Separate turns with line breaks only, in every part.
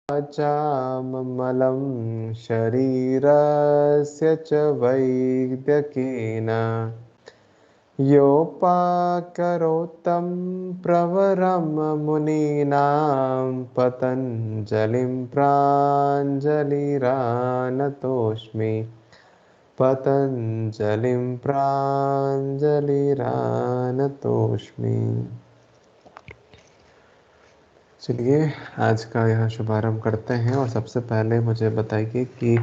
चाममलं शरीरस्य च वैद्यकेन योपाकरोत्तं प्रवरं मुनीनां पतञ्जलिं प्राञ्जलिरानतोऽस्मि पतञ्जलिं प्राञ्जलिरानतोऽस्मि। चलिए आज का यहाँ शुभारंभ करते हैं। और सबसे पहले मुझे बताइए कि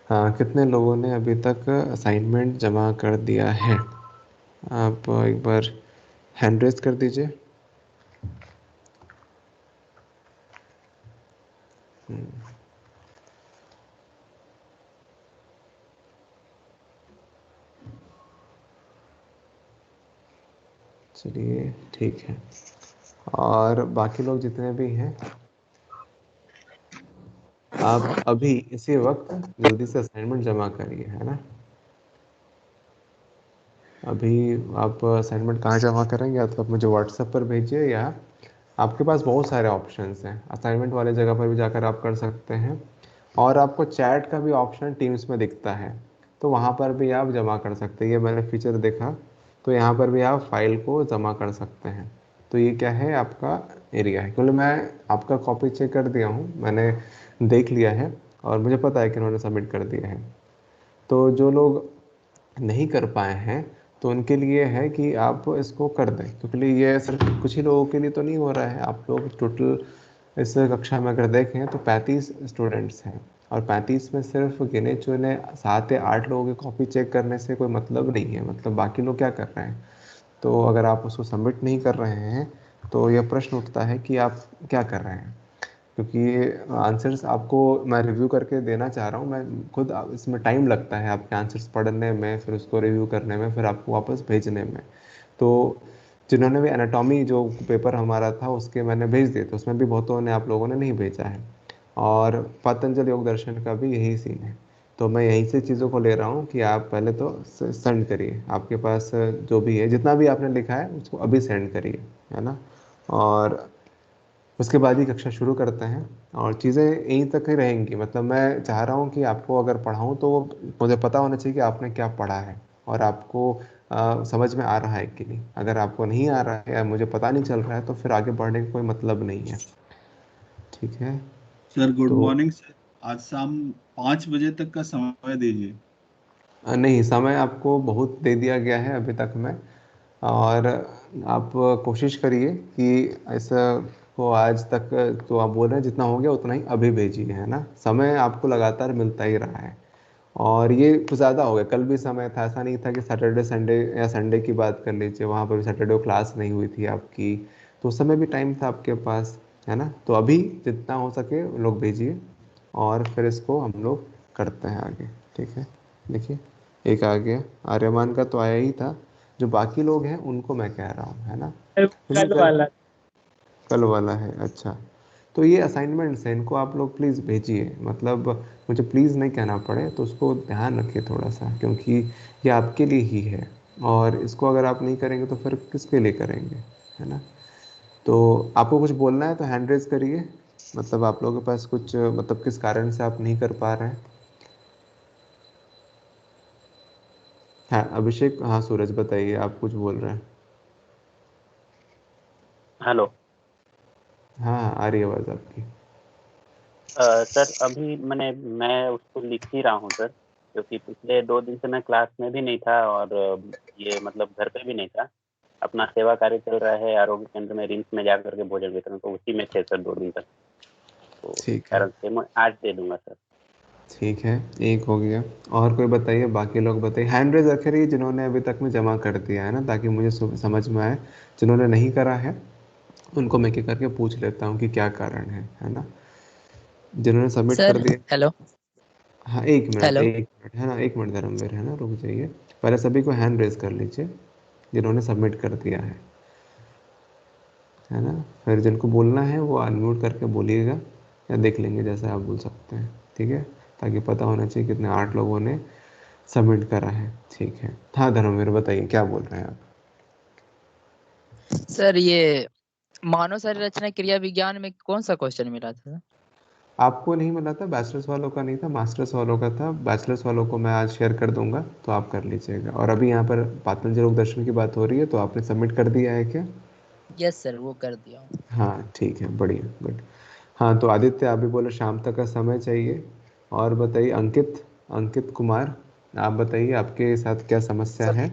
कितने लोगों ने अभी तक असाइनमेंट जमा कर दिया है। आप एक बार हैंड रेज कर दीजिए। चलिए ठीक है। और बाकी लोग जितने भी हैं, आप अभी इसी वक्त जल्दी से असाइनमेंट जमा करिए, है ना। अभी आप असाइनमेंट कहाँ जमा करेंगे, या तो आप मुझे व्हाट्सएप पर भेजिए, या आपके पास बहुत सारे ऑप्शंस हैं। असाइनमेंट वाले जगह पर भी जाकर आप कर सकते हैं। और आपको चैट का भी ऑप्शन टीम्स में दिखता है, तो वहाँ पर भी आप जमा कर सकते हैं। ये मैंने फीचर देखा, तो यहाँ पर भी आप फाइल को जमा कर सकते हैं। तो ये क्या है, आपका एरिया है। क्योंकि मैं आपका कॉपी चेक कर दिया हूँ, मैंने देख लिया है और मुझे पता है कि उन्होंने सबमिट कर दिया है। तो जो लोग नहीं कर पाए हैं, तो उनके लिए है कि आप इसको कर दें, क्योंकि ये सिर्फ कुछ ही लोगों के लिए तो नहीं हो रहा है। आप लोग टोटल इस कक्षा में अगर देखें तो 35 स्टूडेंट्स हैं, और 35 में सिर्फ गिने चुने 7 या 8 लोगों की कॉपी चेक करने से कोई मतलब नहीं है। मतलब बाकी लोग क्या कर रहे हैं। तो अगर आप उसको सबमिट नहीं कर रहे हैं, तो यह प्रश्न उठता है कि आप क्या कर रहे हैं। क्योंकि आंसर्स आपको मैं रिव्यू करके देना चाह रहा हूँ। मैं खुद, इसमें टाइम लगता है आपके आंसर्स पढ़ने में, फिर उसको रिव्यू करने में, फिर आपको वापस भेजने में। तो जिन्होंने भी एनाटॉमी जो पेपर हमारा था उसके मैंने भेज दिए, तो उसमें भी बहुतों ने, आप लोगों ने नहीं भेजा है। और पतंजलि योग दर्शन का भी यही सीन है। तो मैं यहीं से चीज़ों को ले रहा हूँ कि आप पहले तो सेंड करिए। आपके पास जो भी है, जितना भी आपने लिखा है उसको अभी सेंड करिए, है ना। और उसके बाद ही कक्षा शुरू करते हैं। और चीज़ें यहीं तक ही रहेंगी। मतलब मैं चाह रहा हूँ कि आपको अगर पढ़ाऊँ तो वो मुझे पता होना चाहिए कि आपने क्या पढ़ा है, और आपको समझ में आ रहा है कि नहीं। अगर आपको नहीं आ रहा है या मुझे पता नहीं चल रहा है, तो फिर आगे बढ़ने का कोई मतलब नहीं है। ठीक है।
सर गुड
तो
मॉर्निंग सर। आज शाम 5 बजे तक का समय दीजिए।
नहीं, समय आपको बहुत दे दिया गया है अभी तक में। और आप कोशिश करिए कि ऐसा को आज तक, तो आप बोल रहे हैं जितना हो गया उतना ही अभी भेजिए, है ना। समय आपको लगातार मिलता ही रहा है। और ये कुछ ज़्यादा हो गया। कल भी समय था, ऐसा नहीं था कि सैटरडे संडे, या संडे की बात कर लीजिए, वहाँ पर भी सैटरडे को क्लास नहीं हुई थी आपकी। तो उस समय भी टाइम था आपके पास, है ना। तो अभी जितना हो सके लोग भेजिए, और फिर इसको हम लोग करते हैं आगे। ठीक है। देखिए, एक आ गया, आर्यमान का तो आया ही था। जो बाकी लोग हैं उनको मैं कह रहा हूँ, है ना। क्योंकि
कल वाला।
कल वाला है, अच्छा। तो ये असाइनमेंट्स हैं, इनको आप लोग प्लीज़ भेजिए। मतलब मुझे प्लीज़ नहीं कहना पड़े, तो उसको ध्यान रखिए थोड़ा सा, क्योंकि ये आपके लिए ही है। और इसको अगर आप नहीं करेंगे तो फिर किसके लिए करेंगे, है ना। तो आपको कुछ बोलना है तो हैंड रेज करिए। मतलब आप लोगों के पास कुछ, मतलब किस कारण से आप नहीं कर पा रहे हैं। हाँ अभिषेक, हाँ सूरज, बताइए, आप कुछ बोल रहे हैं।
हेलो।
हाँ आ रही है आवाज़ आपकी।
सर अभी मैं उसको लिख ही रहा हूँ सर, क्योंकि पिछले 2 दिन से मैं क्लास में भी नहीं था, और ये मतलब घर पे भी नहीं था। अपना सेवा कार्य चल रहा है आरोग्य केंद्र में, रिम्स में जा करके भोजन वितरण, तो उसी में थे सर 2 दिन तक। तो इस
ठीक है।
कारण से मैं आज दे दूंगा सर।
ठीक है, एक हो गया। और कोई बताइए, बाकी लोग बताइए। हैंड रेज रखे रहिए जिन्होंने अभी तक में जमा कर दिया है ना, ताकि मुझे समझ में आए। जिन्होंने नहीं करा है उनको मैं क्या करके पूछ लेता हूँ कि क्या कारण है ना। जिन्होंने सबमिट कर
सर
दिया।
हेलो।
हाँ एक मिनट,
हेलो।
एक मिनट, है ना, एक मिनट धर्मवीर, है ना, रुक जाइए। पहले सभी को हैंड रेज कर लीजिए जिन्होंने सबमिट कर दिया है ना। फिर जिनको बोलना है वो अनम्यूट करके बोलिएगा, या देख लेंगे जैसे आप बोल सकते हैं। ठीक है, ताकि पता होना चाहिए कितने, 8 लोगों ने सबमिट करा है। ठीक है। हाँ धर्मवीर, बताइए क्या बोल रहे हैं आप।
सर ये मानव शरीर रचना क्रिया विज्ञान में कौन सा क्वेश्चन मिला था?
आपको नहीं मिला था, बैचलर्स वालों का नहीं था, मास्टर्स वालों का था। बैचलर्स वालों को मैं आज शेयर कर दूंगा, तो आप कर लीजिएगा। और अभी यहाँ पर पातंजलि योग दर्शन की बात हो रही है, तो आपने सबमिट कर दिया है क्या?
यस सर, वो कर दिया हूँ।
हाँ ठीक है, बढ़िया, गुड। हाँ तो आदित्य, आप भी बोले शाम तक का समय चाहिए। और बताइए अंकित, अंकित कुमार, आप बताइए आपके साथ क्या समस्या
सर
है?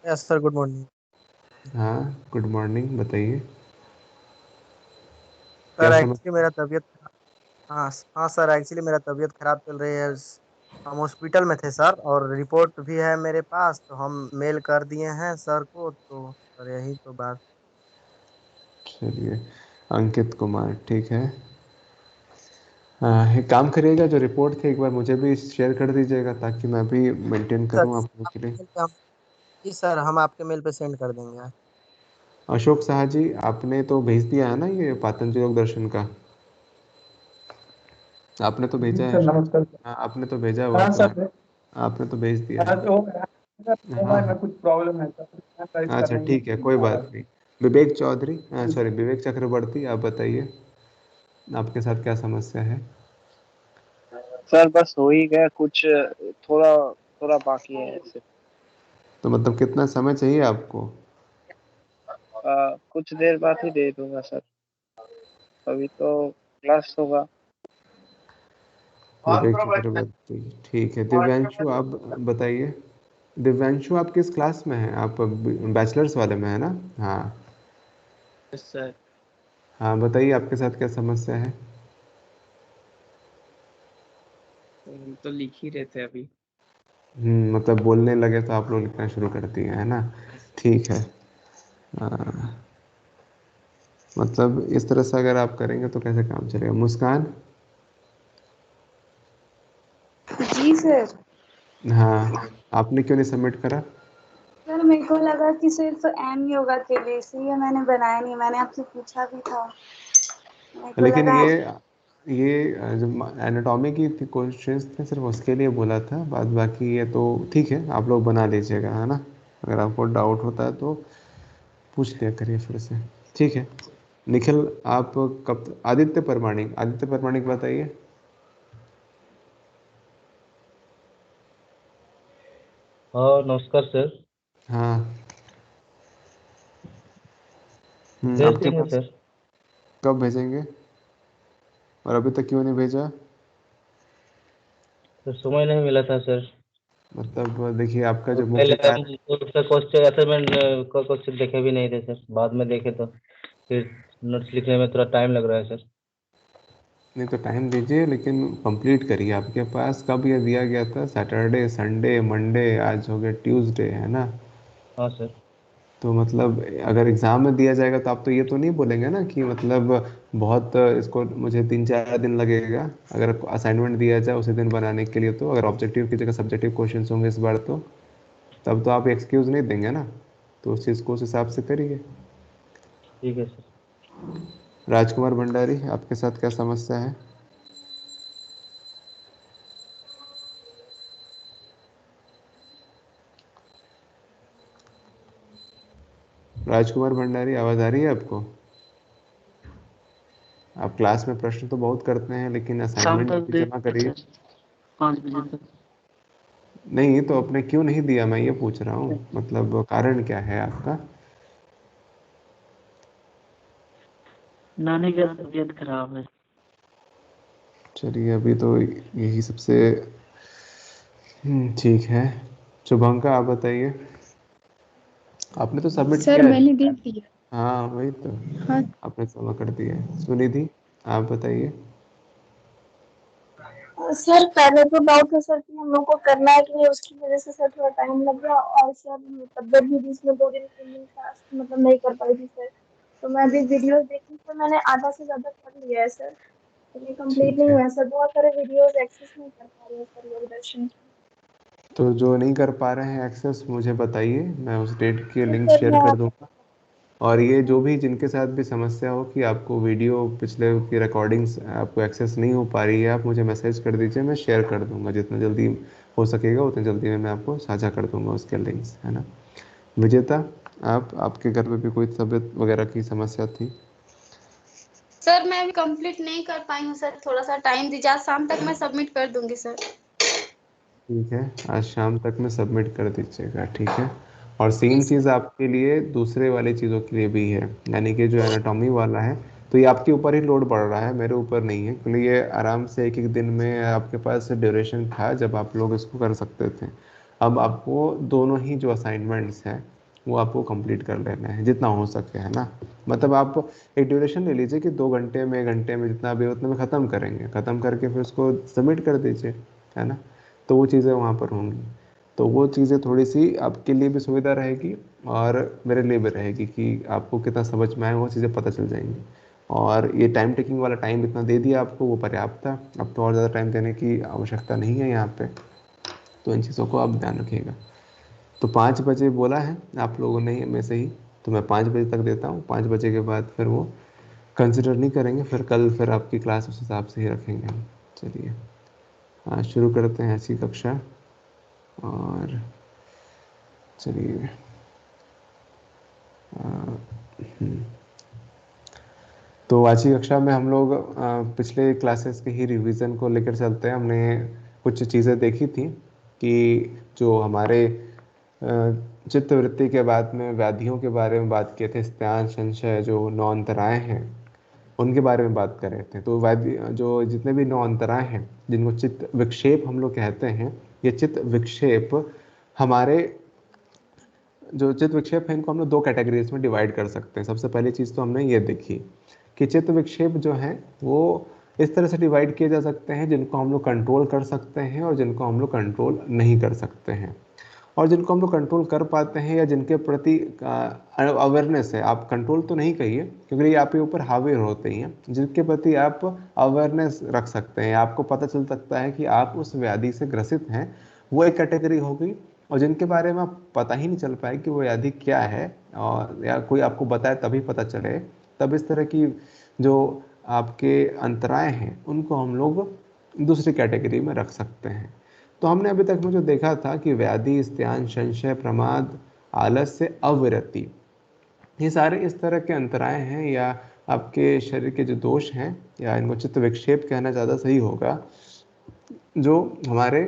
Yes sir, good morning.
हाँ गुड मॉर्निंग, बताइए क्या
सर एक्चुअली
समस्या?
मेरा तबीयत, हाँ हाँ सर, एक्चुअली मेरा तबीयत खराब चल रही है। हम हॉस्पिटल में थे सर, और रिपोर्ट भी है मेरे पास, तो हम मेल कर दिए हैं सर को। तो सर यही तो बात।
चलिए, अंकित कुमार, ठीक है। हाँ, एक काम करिएगा, जो रिपोर्ट थी एक बार मुझे भी शेयर कर दीजिएगा, ताकि मैं भी मेंटेन
सर
करूँ अपने के
आपके
लिए।
मेल पे हम, जी सर, हम आपके मेल पे सेंड कर देंगे।
अशोक शाह जी, आपने तो भेज दिया है ना ये पातंजलि योग दर्शन का? आपने तो भेजा
जी
है
सर,
शायद।
नमस्कार सर।
हाँ आपने तो भेजा हुआ
हाँ
तो है।
सर।
आपने तो भेज दिया
हाँ
है।
तो हो गया सर,
हाँ
मोबाइल में
हाँ।
कुछ प्रॉब्लम है सर, सैनिटाइज
अच्छा
करने में
ठीक है,
नहीं
कोई
आ रहा
बात नहीं। विवेक चौधरी,
है।
सॉरी विवेक चक्रवर्ती, आप बताइए आपके साथ क्या समस्या है?
सर बस हो ही गया कुछ, थोड़ा थोड़ा बाकी है ऐसे।
तो मतलब कितना समय चाहिए आपको?
कुछ देर बाद ही दे दूंगा सर, अभी तो क्लास होगा।
विवेक चक्रवर्ती, ठीक है। दिव्यांशु, आप बताइए। दिव्यांशु, आप किस क्लास में हैं? आप बैचलर्स वाले में है ना? हाँ।
सर
हाँ बताइए आपके साथ क्या समस्या है?
हम तो लिख ही रहे थे अभी।
मतलब बोलने लगे तो आप लोग लिखना शुरू कर दिए है ना? ठीक है। आ, मतलब इस तरह से अगर आप करेंगे तो कैसे काम चलेगा? मुस्कान।
जी सर।
हाँ, आपने क्यों नहीं सबमिट करा?
सर मेरे को लगा कि सिर्फ एम योगा के लिए, इसलिए मैंने बनाया नहीं। मैंने आपसे पूछा भी था, मेरे को
लेकिन
लगा।
ये जो एनाटॉमी की थी क्वेश्चंस थे, सिर्फ उसके लिए बोला था। बाद बाकी ये तो ठीक है, आप लोग बना लीजिएगा है ना। अगर आपको डाउट होता है तो पूछ लिया करिए फिर से। ठीक है। निखिल, आप कब? आदित्य परमाणिक, आदित्य परमाणिक बताइए।
हाँ नमस्कार सर।
हाँ।
भेज
आपके
देंगे
पास
सर।
कब भेजेंगे? और अभी तक क्यों नहीं भेजा?
तो समय नहीं मिला था सर।
मतलब देखिए, आपका
और
जो
पहले
मुख्य
हम
कार्य।
उसका क्वेश्चन असाइनमेंट का क्वेश्चन देखे भी नहीं थे सर, बाद में देखे तो फिर नोट्स लिखने में थोड़ा टाइम लग रहा है सर।
नहीं तो टाइम दीजिए, लेकिन कंप्लीट करिए। आपके पास कब ये दिया गया था? सैटरडे, संडे, मंडे, आज हो गया ट्यूसडे है ना?
हाँ सर।
तो मतलब अगर एग्ज़ाम में दिया जाएगा तो आप तो ये तो नहीं बोलेंगे ना कि मतलब बहुत इसको मुझे 3-4 दिन लगेगा। अगर असाइनमेंट दिया जाए उसी दिन बनाने के लिए, तो अगर ऑब्जेक्टिव की जगह सब्जेक्टिव क्वेश्चंस होंगे इस बार, तो तब तो आप एक्सक्यूज़ नहीं देंगे ना। तो उस चीज़ को उस हिसाब से करिए।
ठीक है सर।
राजकुमार भंडारी, आपके साथ क्या समस्या है? राजकुमार भंडारी, आवाज़ आ रही है आपको? आप क्लास में प्रश्न तो बहुत करते हैं, लेकिन
शाम
असाइनमेंट
तक
भी
दे
जमा करिए।
सर, 5 बजे तक।
नहीं तो आपने क्यों नहीं दिया, मैं ये पूछ रहा हूँ, मतलब कारण क्या है आपका?
नानी का तबीयत खराब है।
चलिए, अभी तो यही सबसे ठीक है। शुभंका, आप बताइए। आपने तो सबमिट
सर
किया है
मैंने दे
शायद।
दिया।
हाँ वही तो,
हाँ।
आपने जमा कर दिया है। सुनिधि, आप बताइए।
सर पहले तो डाउट था सर कि हम लोग को करना है कि नहीं, उसकी वजह से सर थोड़ा टाइम लग गया। और सर तबियत भी बीच में 2 दिन 3 दिन फास्ट मतलब नहीं कर पाई थी सर। तो मैं अभी वीडियोस देखी तो मैंने आधा से ज्यादा कर लिया है सर, लेकिन कंप्लीट
ठीक
नहीं
है,
हुआ है सर। बहुत सारे वीडियोस एक्सेस नहीं कर पा रहे हैं सर योग दर्शन की।
तो जो नहीं कर पा रहे हैं एक्सेस, मुझे बताइए, मैं उस डेट की
तो
लिंक
सर
शेयर
मैं
कर दूंगा। और ये जो भी जिनके साथ भी समस्या हो कि आपको वीडियो पिछले की रिकॉर्डिंग्स आपको एक्सेस नहीं हो पा रही है, आप मुझे मैसेज कर दीजिए, मैं शेयर कर दूंगा। जितना जल्दी हो सकेगा उतनी जल्दी में मैं आपको साझा कर दूंगा उसके लिंक्स, है ना। विजेता, आप, आपके घर में भी कोई तबीयत वगैरह की समस्या थी?
सर मैं अभी कंप्लीट नहीं कर पाई हूँ सर, थोड़ा सा टाइम दीजिए, आज शाम तक मैं सबमिट कर दूंगी सर।
ठीक है, आज शाम तक में सबमिट कर दीजिएगा, ठीक है। और सेम
यस
चीज़
सर।
आपके लिए दूसरे वाली चीज़ों के लिए भी है, यानी कि जो एनाटॉमी वाला है, तो ये आपके ऊपर ही लोड बढ़ रहा है, मेरे ऊपर नहीं है, क्योंकि ये आराम से एक एक दिन में आपके पास ड्यूरेशन था जब आप लोग इसको कर सकते थे। अब आपको दोनों ही जो असाइनमेंट्स हैं वो आपको कंप्लीट कर लेना है जितना हो सके, है ना। मतलब आप एक ड्यूरेशन ले लीजिए कि 2 घंटे में, घंटे में, जितना भी उतने में ख़त्म करेंगे, ख़त्म करके फिर उसको सबमिट कर दीजिए, है ना। तो वो चीज़ें वहाँ पर होंगी, तो वो चीज़ें थोड़ी सी आपके लिए भी सुविधा रहेगी और मेरे लिए भी रहेगी कि आपको कितना समझ में आए, वो चीज़ें पता चल जाएंगी। और ये टाइम टेकिंग वाला टाइम इतना दे दिया आपको, वो पर्याप्त था, अब तो और ज़्यादा टाइम देने की आवश्यकता नहीं है यहाँ पे। तो इन चीज़ों को आप ध्यान रखिएगा। तो 5 बजे बोला है आप लोगों ने में से ही, तो मैं 5 बजे तक देता हूँ। 5 बजे के बाद फिर वो कंसिडर नहीं करेंगे, फिर कल फिर आपकी क्लास उस हिसाब से ही रखेंगे हम। चलिए, हाँ, शुरू करते हैं ऐसी कक्षा। और चलिए, तो आज की कक्षा में हम लोग पिछले क्लासेस के ही रिवीजन को लेकर चलते हैं। हमने कुछ चीज़ें देखी थी कि जो हमारे चित्तवृत्ति के बाद में व्याधियों के बारे में बात किए थे, स्त्यान, संशय, जो 9 अंतराएं हैं उनके बारे में बात कर रहे थे। तो व्याधि जो जितने भी 9 अंतराएं हैं जिनको चित्त विक्षेप हम लोग कहते हैं, ये चित्त विक्षेप हमारे जो चित्त विक्षेप है इनको हम लोग 2 कैटेगरीज में डिवाइड कर सकते हैं। सबसे पहली चीज़ तो हमने ये देखी कि चित्त विक्षेप जो है वो इस तरह से डिवाइड किए जा सकते हैं, जिनको हम लोग कंट्रोल कर सकते हैं और जिनको हम लोग कंट्रोल नहीं कर सकते हैं। और जिनको हम लोग कंट्रोल कर पाते हैं या जिनके प्रति अवेयरनेस है, आप कंट्रोल तो नहीं कहिए क्योंकि ये आपके ऊपर हावी होते ही हैं, जिनके प्रति आप अवेयरनेस रख सकते हैं, आपको पता चल सकता है कि आप उस व्याधि से ग्रसित हैं, वो एक कैटेगरी हो गई। और जिनके बारे में आप पता ही नहीं चल पाए कि वो व्याधि क्या है, और या कोई आपको बताए तभी पता चले, तब इस तरह की जो आपके अंतराय हैं उनको हम लोग दूसरी कैटेगरी में रख सकते हैं। तो हमने अभी तक में जो देखा था कि व्याधि, स्त्यान, संशय, प्रमाद, आलस्य, अविरति, ये सारे इस तरह के अंतराय हैं या आपके शरीर के जो दोष हैं, या इनको चित्त विक्षेप कहना ज़्यादा सही होगा, जो हमारे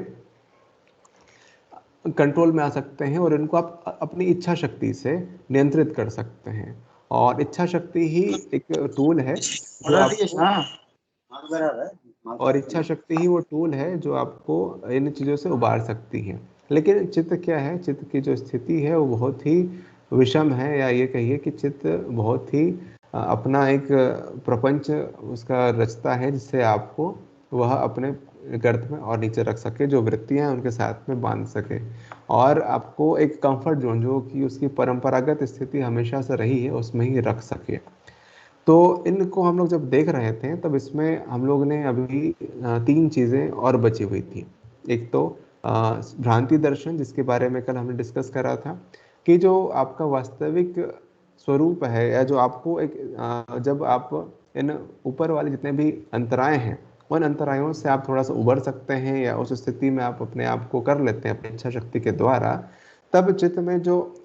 कंट्रोल में आ सकते हैं और इनको आप अपनी इच्छा शक्ति से नियंत्रित कर सकते हैं। और इच्छा शक्ति ही एक टूल है जो इच्छा शक्ति ही वो टूल है जो आपको इन चीज़ों से उबार सकती है। लेकिन चित्त क्या है, चित्त की जो स्थिति है वो बहुत ही विषम है, या ये कहिए कि चित्त बहुत ही अपना एक प्रपंच उसका रचता है, जिससे आपको वह अपने गर्त में और नीचे रख सके, जो वृत्तियां हैं उनके साथ में बांध सके, और आपको एक कंफर्ट जोन जो कि उसकी परंपरागत स्थिति हमेशा से रही है उसमें ही रख सके। तो इनको हम लोग जब देख रहे थे तब इसमें हम लोग ने अभी 3 चीज़ें और बची हुई थी। एक तो भ्रांति दर्शन, जिसके बारे में कल हमने डिस्कस करा था कि जो आपका वास्तविक स्वरूप है, या जो आपको एक जब आप इन ऊपर वाले जितने भी अंतराय हैं उन अंतरायों से आप थोड़ा सा उबर सकते हैं, या उस स्थिति में आप अपने आप को कर लेते हैं अपनी इच्छा शक्ति के द्वारा, तब चित्त में जो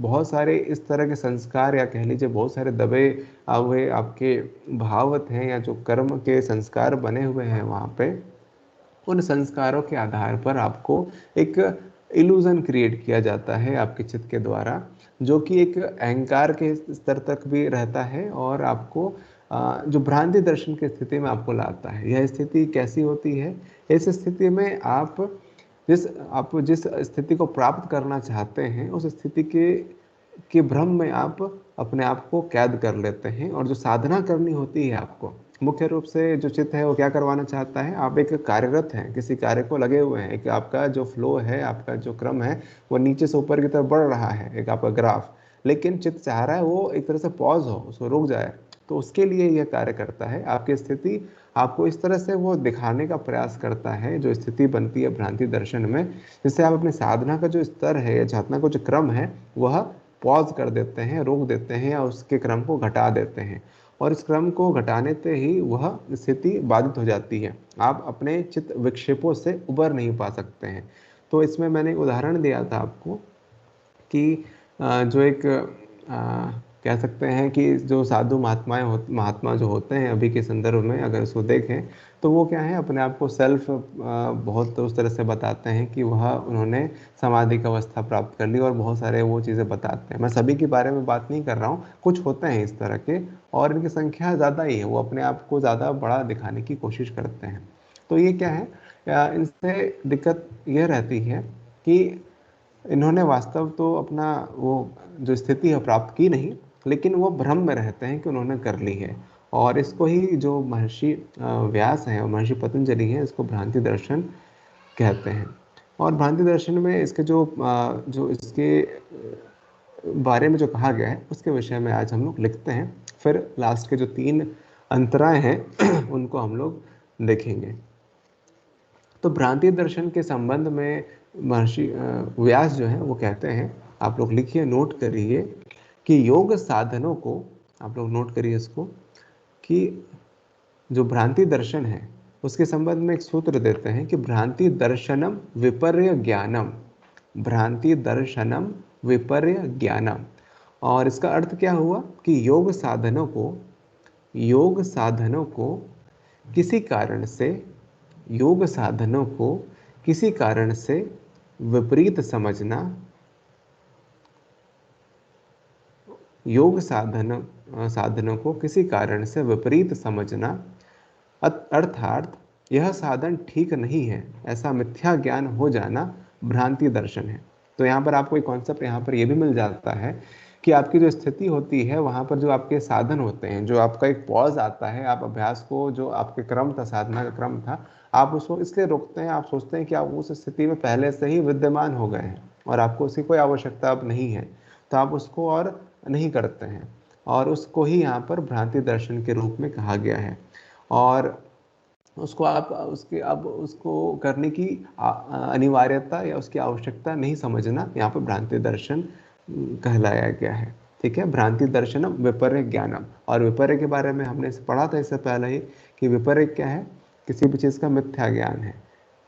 बहुत सारे इस तरह के संस्कार, या कह लीजिए बहुत सारे दबे हुए आपके भावत हैं, या जो कर्म के संस्कार बने हुए हैं वहाँ पे, उन संस्कारों के आधार पर आपको एक इल्यूजन क्रिएट किया जाता है आपके चित्त के द्वारा, जो कि एक अहंकार के स्तर तक भी रहता है और आपको जो भ्रांति दर्शन की स्थिति में आपको लाता है। यह स्थिति कैसी होती है? इस स्थिति में आप जिस स्थिति को प्राप्त करना चाहते हैं उस स्थिति के भ्रम में आप अपने आप को कैद कर लेते हैं, और जो साधना करनी होती है आपको, मुख्य रूप से जो चित्त है वो क्या करवाना चाहता है, आप एक कार्यरत हैं, किसी कार्य को लगे हुए हैं, एक आपका जो फ्लो है, आपका जो क्रम है वो नीचे से ऊपर की तरफ बढ़ रहा है, एक आपका ग्राफ, लेकिन चित्त चाह रहा है वो एक तरह से पॉज हो, उसको रुक जाए। तो उसके लिए यह कार्य करता है, आपकी स्थिति आपको इस तरह से वो दिखाने का प्रयास करता है, जो स्थिति बनती है भ्रांति दर्शन में, जिससे आप अपनी साधना का जो स्तर है या साधना का जो क्रम है वह पॉज कर देते हैं, रोक देते हैं, या उसके क्रम को घटा देते हैं, और इस क्रम को घटाने से ही वह स्थिति बाधित हो जाती है, आप अपने चित्त विक्षेपों से उबर नहीं पा सकते हैं। तो इसमें मैंने एक उदाहरण दिया था आपको कि जो एक कह सकते हैं कि जो साधु महात्मा जो होते हैं अभी के संदर्भ में अगर उसको देखें तो वो क्या है, अपने आप को सेल्फ बहुत उस तरह से बताते हैं कि वह उन्होंने समाधि की अवस्था प्राप्त कर ली, और बहुत सारे वो चीज़ें बताते हैं। मैं सभी के बारे में बात नहीं कर रहा हूँ, कुछ होते हैं इस तरह के, और इनकी संख्या ज़्यादा ही है, वो अपने आप को ज़्यादा बड़ा दिखाने की कोशिश करते हैं। तो ये क्या है, इनसे दिक्कत यह रहती है कि इन्होंने वास्तव तो अपना वो जो स्थिति है प्राप्त की नहीं, लेकिन वो भ्रम में रहते हैं कि उन्होंने कर ली है। और इसको ही जो महर्षि व्यास हैं और महर्षि पतंजलि हैं, इसको भ्रांति दर्शन कहते हैं। और भ्रांति दर्शन में इसके जो इसके बारे में जो कहा गया है उसके विषय में आज हम लोग लिखते हैं। फिर लास्ट के जो 3 अंतराएं हैं उनको हम लोग देखेंगे। तो भ्रांति दर्शन के संबंध में महर्षि व्यास जो है वो कहते हैं, आप लोग लिखिए, नोट करिए कि योग साधनों को, आप लोग नोट करिए इसको, कि जो भ्रांति दर्शन है उसके संबंध में एक सूत्र देते हैं कि भ्रांति दर्शनम विपर्य ज्ञानम, भ्रांति दर्शनम विपर्य ज्ञानम। और इसका अर्थ क्या हुआ कि योग साधनों को किसी कारण से, योग साधनों को किसी कारण से विपरीत समझना, योग साधनों को किसी कारण से विपरीत समझना, अर्थात यह साधन ठीक नहीं है, ऐसा मिथ्या ज्ञान हो जाना भ्रांति दर्शन है। तो यहाँ पर आपको एक कॉन्सेप्ट यहाँ पर यह भी मिल जाता है कि आपकी जो स्थिति होती है वहाँ पर जो आपके साधन होते हैं, जो आपका एक पॉज आता है, आप अभ्यास को, जो आपके क्रम था, साधना का क्रम था, आप उसको इसलिए रोकते हैं, आप सोचते हैं कि आप उस स्थिति में पहले से ही विद्यमान हो गए हैं और आपको उसकी कोई आवश्यकता अब नहीं है, तो आप उसको और नहीं करते हैं, और उसको ही यहाँ पर भ्रांति दर्शन के रूप में कहा गया है। और उसको आप उसको करने की अनिवार्यता या उसकी आवश्यकता नहीं समझना, यहाँ पर भ्रांति दर्शन कहलाया गया है। ठीक है, भ्रांति दर्शनम विपर्य ज्ञानम। और विपर्य के बारे में हमने पढ़ा था इससे पहले ही कि विपर्य क्या है, किसी भी चीज़ का मिथ्या ज्ञान है।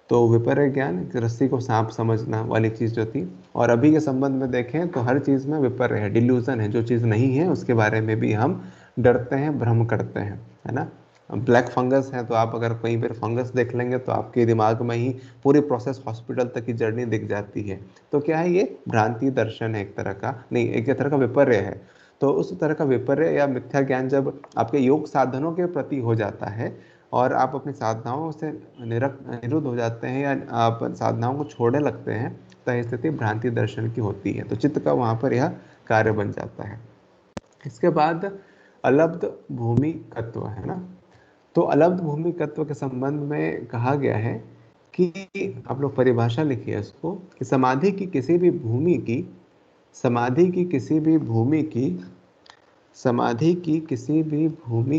तो विपर्य ज्ञान रस्सी को सांप समझना वाली चीज़ जो थी, और अभी के संबंध में देखें तो हर चीज़ में विपर्य है, डिल्यूजन है, जो चीज़ नहीं है उसके बारे में भी हम डरते हैं, भ्रम करते हैं, है ना। ब्लैक फंगस है तो आप अगर कहीं पर फंगस देख लेंगे तो आपके दिमाग में ही पूरी प्रोसेस हॉस्पिटल तक की जर्नी दिख जाती है। तो क्या है, ये भ्रांति दर्शन है, एक तरह का नहीं, एक तरह का विपर्य है। तो उस तरह का विपर्य या मिथ्या ज्ञान जब आपके योग साधनों के प्रति हो जाता है और आप अपनी साधनाओं से निरुद्ध हो जाते हैं या आप साधनाओं को छोड़ने लगते हैं, तो यह स्थिति भ्रांति दर्शन की होती है। तो चित्त का वहाँ पर यह कार्य बन जाता है। इसके बाद अलब्ध भूमिकत्व है ना। तो अलब्ध भूमिकत्व के संबंध में कहा गया है कि आप लोग परिभाषा लिखिए इसको, कि समाधि की किसी भी भूमि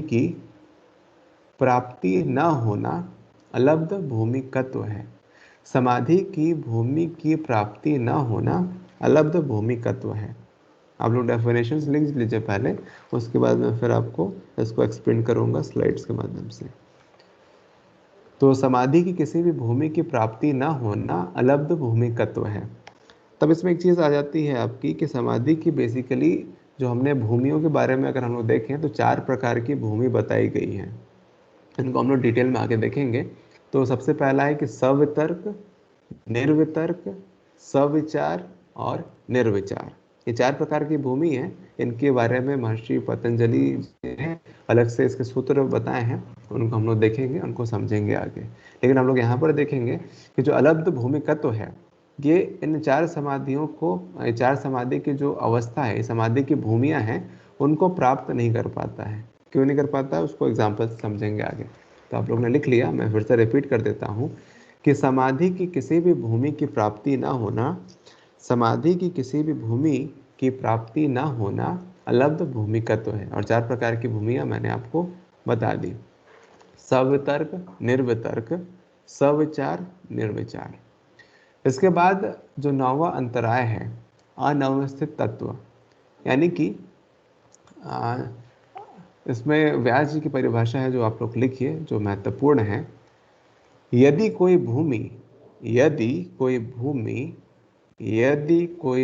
की प्राप्ति न होना अलब्ध भूमिकत्व है। समाधि की भूमि की प्राप्ति न होना अलब्ध भूमिकत्व है। आप लोग डेफिनेशंस लिख लीजिए पहले, उसके बाद मैं फिर आपको इसको एक्सप्लेन करूंगा स्लाइड्स के माध्यम से। तो समाधि की किसी भी भूमि की प्राप्ति न होना अलब्ध भूमिकत्व है। तब इसमें एक चीज़ आ जाती है आपकी कि समाधि की बेसिकली जो हमने भूमियों के बारे में अगर हम लोग देखें तो 4 प्रकार की भूमि बताई गई है। इनको हम लोग डिटेल में आगे देखेंगे। तो सबसे पहला है कि सवितर्क, निर्वितर्क, सविचार और निर्विचार। ये 4 प्रकार की भूमि है। इनके बारे में महर्षि पतंजलि ने अलग से इसके सूत्र बताए हैं, उनको हम लोग देखेंगे, उनको समझेंगे आगे। लेकिन हम लोग यहाँ पर देखेंगे कि जो अलब्ध भूमिकत्व है, ये इन 4 समाधियों को, 4 समाधि की जो अवस्था है, समाधि की भूमियाँ हैं, उनको प्राप्त नहीं कर पाता है। क्यों नहीं कर पाता है, उसको एग्जाम्पल समझेंगे आगे। तो आप लोग ने लिख लिया, मैं फिर से रिपीट कर देता हूँ कि समाधि की किसी भी भूमि की प्राप्ति ना होना, समाधि की किसी भी भूमि की प्राप्ति ना होना अलब्ध भूमिकत्व है। और 4 प्रकार की भूमियाँ मैंने आपको बता दी, सवितर्क, निर्वितर्क, सविचार, निर्विचार। इसके बाद जो 9वां अंतराय है, अनवस्थित तत्व, यानी कि इसमें व्यास जी की परिभाषा है जो आप लोग लिखिए, जो महत्वपूर्ण है। यदि कोई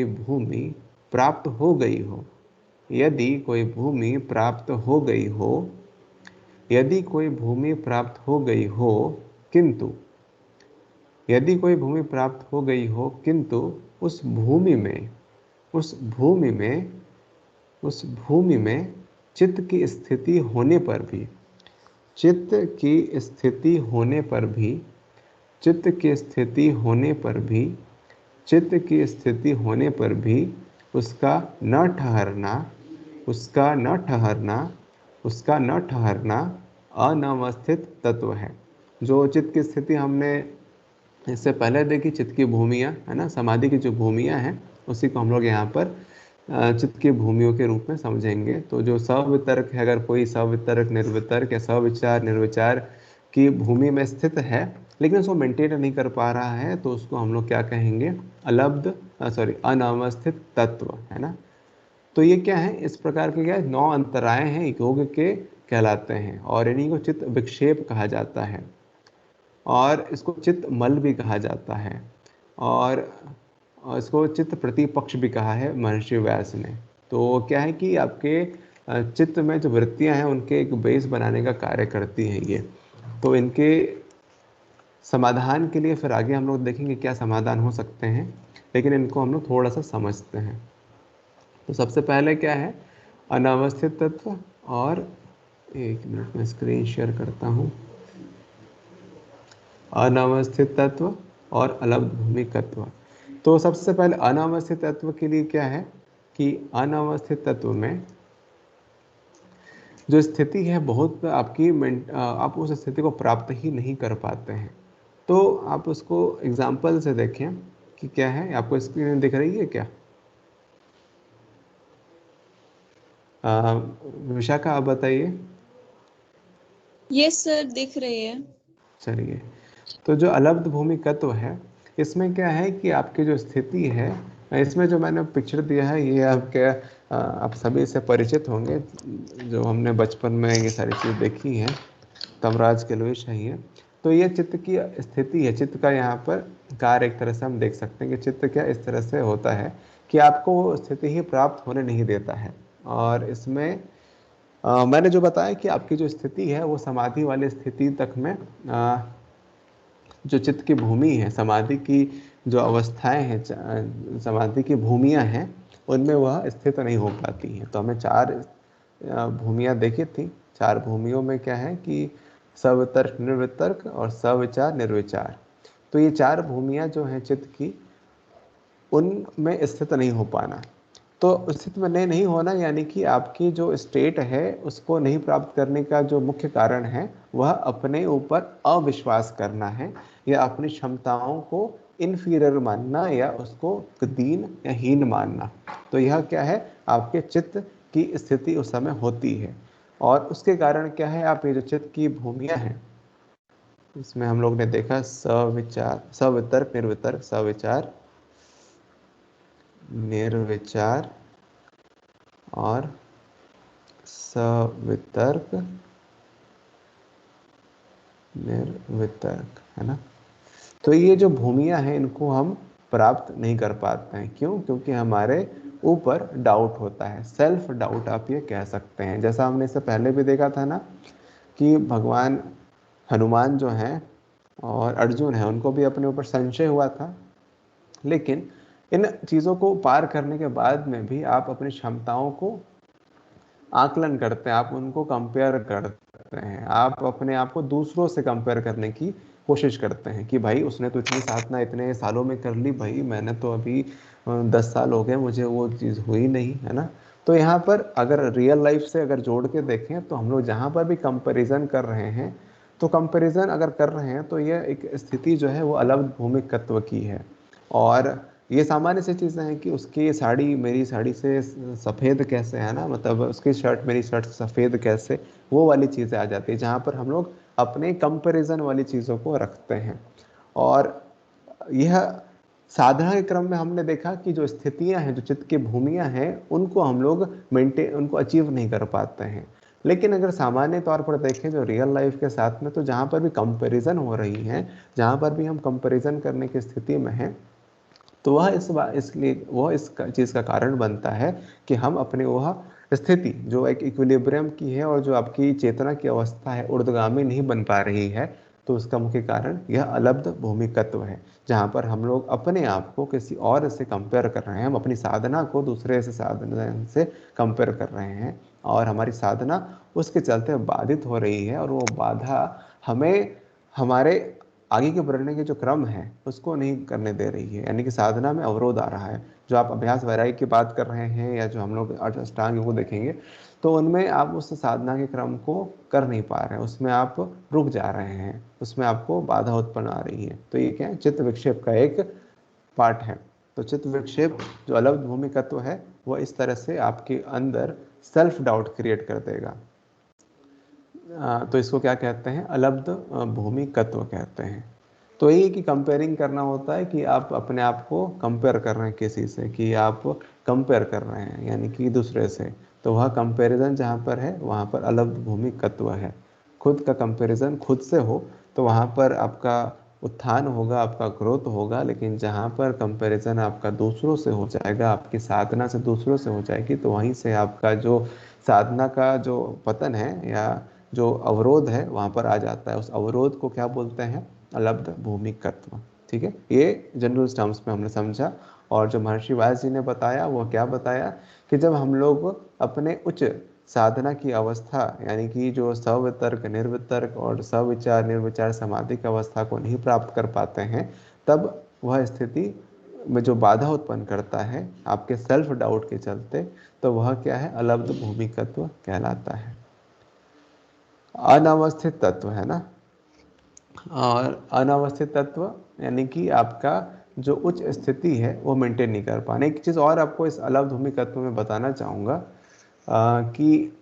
भूमि प्राप्त हो गई हो, यदि कोई भूमि प्राप्त हो गई हो, यदि कोई भूमि प्राप्त हो गई हो किंतु, यदि कोई भूमि प्राप्त हो गई हो किंतु उस भूमि में, उस भूमि में, उस भूमि में चित्त की स्थिति होने पर भी, चित्त की स्थिति होने पर भी, चित्त की स्थिति होने पर भी, चित्त की स्थिति होने पर भी उसका न ठहरना, उसका न ठहरना, उसका न ठहरना अनवस्थित तत्व है। जो चित्त की स्थिति हमने इससे पहले देखी, चित्त की भूमियाँ है ना, समाधि की जो भूमियाँ हैं उसी को हम लोग यहाँ पर चित्त की भूमियों के रूप में समझेंगे। तो जो सवितर्क है, अगर कोई सवितर्क निर्वितर्क या सविचार निर्विचार की भूमि में स्थित है लेकिन उसको मेंटेन नहीं कर पा रहा है, तो उसको हम लोग क्या कहेंगे? अनवस्थित तत्व, है ना। तो ये क्या है? इस प्रकार के क्या 9 अंतराय हैं योग के कहलाते हैं, और इन्हीं को चित्त विक्षेप कहा जाता है, और इसको चित्त मल भी कहा जाता है, और इसको चित्त प्रतिपक्ष भी कहा है महर्षि व्यास ने। तो क्या है कि आपके चित्त में जो वृत्तियां हैं उनके एक बेस बनाने का कार्य करती हैं ये। तो इनके समाधान के लिए फिर आगे हम लोग देखेंगे क्या समाधान हो सकते हैं, लेकिन इनको हम लोग थोड़ा सा समझते हैं। तो सबसे पहले क्या है? अनावस्थित तत्व, और एक मिनट में स्क्रीन शेयर करता हूँ। अनावस्थित तत्व और अलब्ध भूमिक तत्व। तो सबसे पहले अनावस्थित तत्व के लिए क्या है कि अनावस्थित तत्व में जो स्थिति है बहुत आपकी आप उस स्थिति को प्राप्त ही नहीं कर पाते हैं। तो आप उसको एग्जाम्पल से देखें कि क्या है। आपको स्क्रीन में दिख रही है क्या? विशाखा आप बताइए।
यस सर, दिख रही है।
चलिए, तो जो अलब्ध भूमिक तत्व है इसमें क्या है कि आपकी जो स्थिति है, इसमें जो मैंने पिक्चर दिया है ये आपके आप सभी से परिचित होंगे, जो हमने बचपन में ये सारी चीज़ देखी हैं, तमराज के लोई शाही है। तो ये चित्त की स्थिति है, चित्त का यहाँ पर कार्य एक तरह से हम देख सकते हैं कि चित्त क्या इस तरह से होता है कि आपको वो स्थिति ही प्राप्त होने नहीं देता है। और इसमें मैंने जो बताया कि आपकी जो स्थिति है वो समाधि वाली स्थिति तक में जो चित्त की भूमि है, समाधि की जो अवस्थाएं हैं, समाधि की भूमियां हैं, उनमें वह स्थित नहीं हो पाती हैं। तो हमें 4 भूमियां देखी थी। 4 भूमियों में क्या है कि सवितर्क निर्वितर्क और सविचार निर्विचार। तो ये 4 भूमियां जो हैं चित्त की, उनमें स्थित नहीं हो पाना। तो स्थित में नहीं होना यानी कि आपकी जो स्टेट है उसको नहीं प्राप्त करने का जो मुख्य कारण है वह अपने ऊपर अविश्वास करना है, या अपनी क्षमताओं को इन्फीरियर मानना, या उसको दीन या हीन मानना। तो यह क्या है? आपके चित्त की स्थिति उस समय होती है। और उसके कारण क्या है? आप ये जो चित्त की भूमियां हैं इसमें हम लोग ने देखा सविचार, सवितर्क निर्वितर्क, सविचार निर्विचार और सवितर्क निर्वितर्क, है ना। तो ये जो भूमियां हैं इनको हम प्राप्त नहीं कर पाते हैं। क्यों? क्योंकि हमारे ऊपर डाउट होता है, सेल्फ डाउट आप ये कह सकते हैं। जैसा हमने इससे पहले भी देखा था ना कि भगवान हनुमान जो हैं और अर्जुन हैं, उनको भी अपने ऊपर संशय हुआ था, लेकिन इन चीज़ों को पार करने के बाद में भी आप अपनी क्षमताओं को आकलन करते हैं, आप उनको कंपेयर करते हैं, आप अपने आप को दूसरों से कंपेयर करने की कोशिश करते हैं कि भाई उसने तो इतनी साधना इतने सालों में कर ली, भाई मैंने तो अभी 10 साल हो गए, मुझे वो चीज़ हुई नहीं, है ना। तो यहाँ पर अगर रियल लाइफ से अगर जोड़ के देखें तो हम लोग जहाँ पर भी कंपेरिजन कर रहे हैं, तो कंपेरिजन अगर कर रहे हैं तो ये एक स्थिति जो है वो अलग भूमिक तत्व की है। और ये सामान्य सी चीज़ें हैं कि उसकी साड़ी मेरी साड़ी से सफ़ेद कैसे, है ना, मतलब उसकी शर्ट मेरी शर्ट से सफ़ेद कैसे, वो वाली चीज़ें आ जाती है जहाँ पर हम लोग अपने कंपैरिजन वाली चीज़ों को रखते हैं। और यह साधना के क्रम में हमने देखा कि जो स्थितियां हैं, जो चित्त की भूमियां हैं, उनको हम लोग उनको अचीव नहीं कर पाते हैं। लेकिन अगर सामान्य तौर पर देखें जो रियल लाइफ के साथ में, तो जहाँ पर भी कंपैरिजन हो रही है, जहाँ पर भी हम कंपैरिजन करने की स्थिति में हैं, तो वह इसलिए वह इस चीज़ का कारण बनता है कि हम अपने वह स्थिति जो एक इक्विलिब्रियम की है और जो आपकी चेतना की अवस्था है ऊर्ध्वगामी नहीं बन पा रही है, तो उसका मुख्य कारण यह अलब्ध भूमिकत्व है, जहाँ पर हम लोग अपने आप को किसी और से कंपेयर कर रहे हैं। हम अपनी साधना को दूसरे से साधना से कंपेयर कर रहे हैं और हमारी साधना उसके चलते बाधित हो रही है, और वो बाधा हमें हमारे आगे के बढ़ने के जो क्रम है उसको नहीं करने दे रही है, यानी कि साधना में अवरोध आ रहा है। जो आप अभ्यास वैराग्य की बात कर रहे हैं या जो हम लोग अष्टांग योग को देखेंगे, तो उनमें आप उस साधना के क्रम को कर नहीं पा रहे हैं, उसमें आप रुक जा रहे हैं, उसमें आपको बाधा उत्पन्न आ रही है। तो ये क्या है, चित्त विक्षेप का एक पार्ट है। तो चित्त विक्षेप जो अलब्ध भूमिकत्व है वो इस तरह से आपके अंदर सेल्फ डाउट क्रिएट कर देगा। तो इसको क्या कहते हैं, अलब्ध भूमिकत्व कहते हैं। तो ये कि कंपेयरिंग करना होता है कि आप अपने आप को कंपेयर कर रहे हैं किसी से, कि आप कंपेयर कर रहे हैं यानी कि दूसरे से, तो वह कंपैरिजन जहाँ पर है वहाँ पर अलब्ध भूमिकत्व है। खुद का कंपैरिजन खुद से हो तो वहाँ पर आपका उत्थान होगा, आपका ग्रोथ होगा, लेकिन जहाँ पर कंपैरिजन आपका दूसरों से हो जाएगा, आपकी साधना से दूसरों से हो जाएगी, तो वहीं से आपका जो साधना का जो पतन है या जो अवरोध है वहाँ पर आ जाता है। उस अवरोध को क्या बोलते हैं, अलब्ध भूमिकत्व। ठीक है, ये जनरल टर्म्स में हमने समझा। और जो महर्षि व्यास जी ने बताया वो क्या बताया कि जब हम लोग अपने उच्च साधना की अवस्था यानी कि जो सवितर्क निर्वितर्क और सविचार निर्विचार समाधि की अवस्था को नहीं प्राप्त कर पाते हैं, तब वह स्थिति में जो बाधा उत्पन्न करता है आपके सेल्फ डाउट के चलते, तो वह क्या है, अलब्ध भूमिकत्व कहलाता है। अनावस्थित तत्व है ना, और अनावस्थित तत्व यानी कि आपका जो उच्च स्थिति है वो मेंटेन नहीं कर पाने। एक चीज़ और आपको इस अलब्ध भूमिकत्व में बताना चाहूँगा कि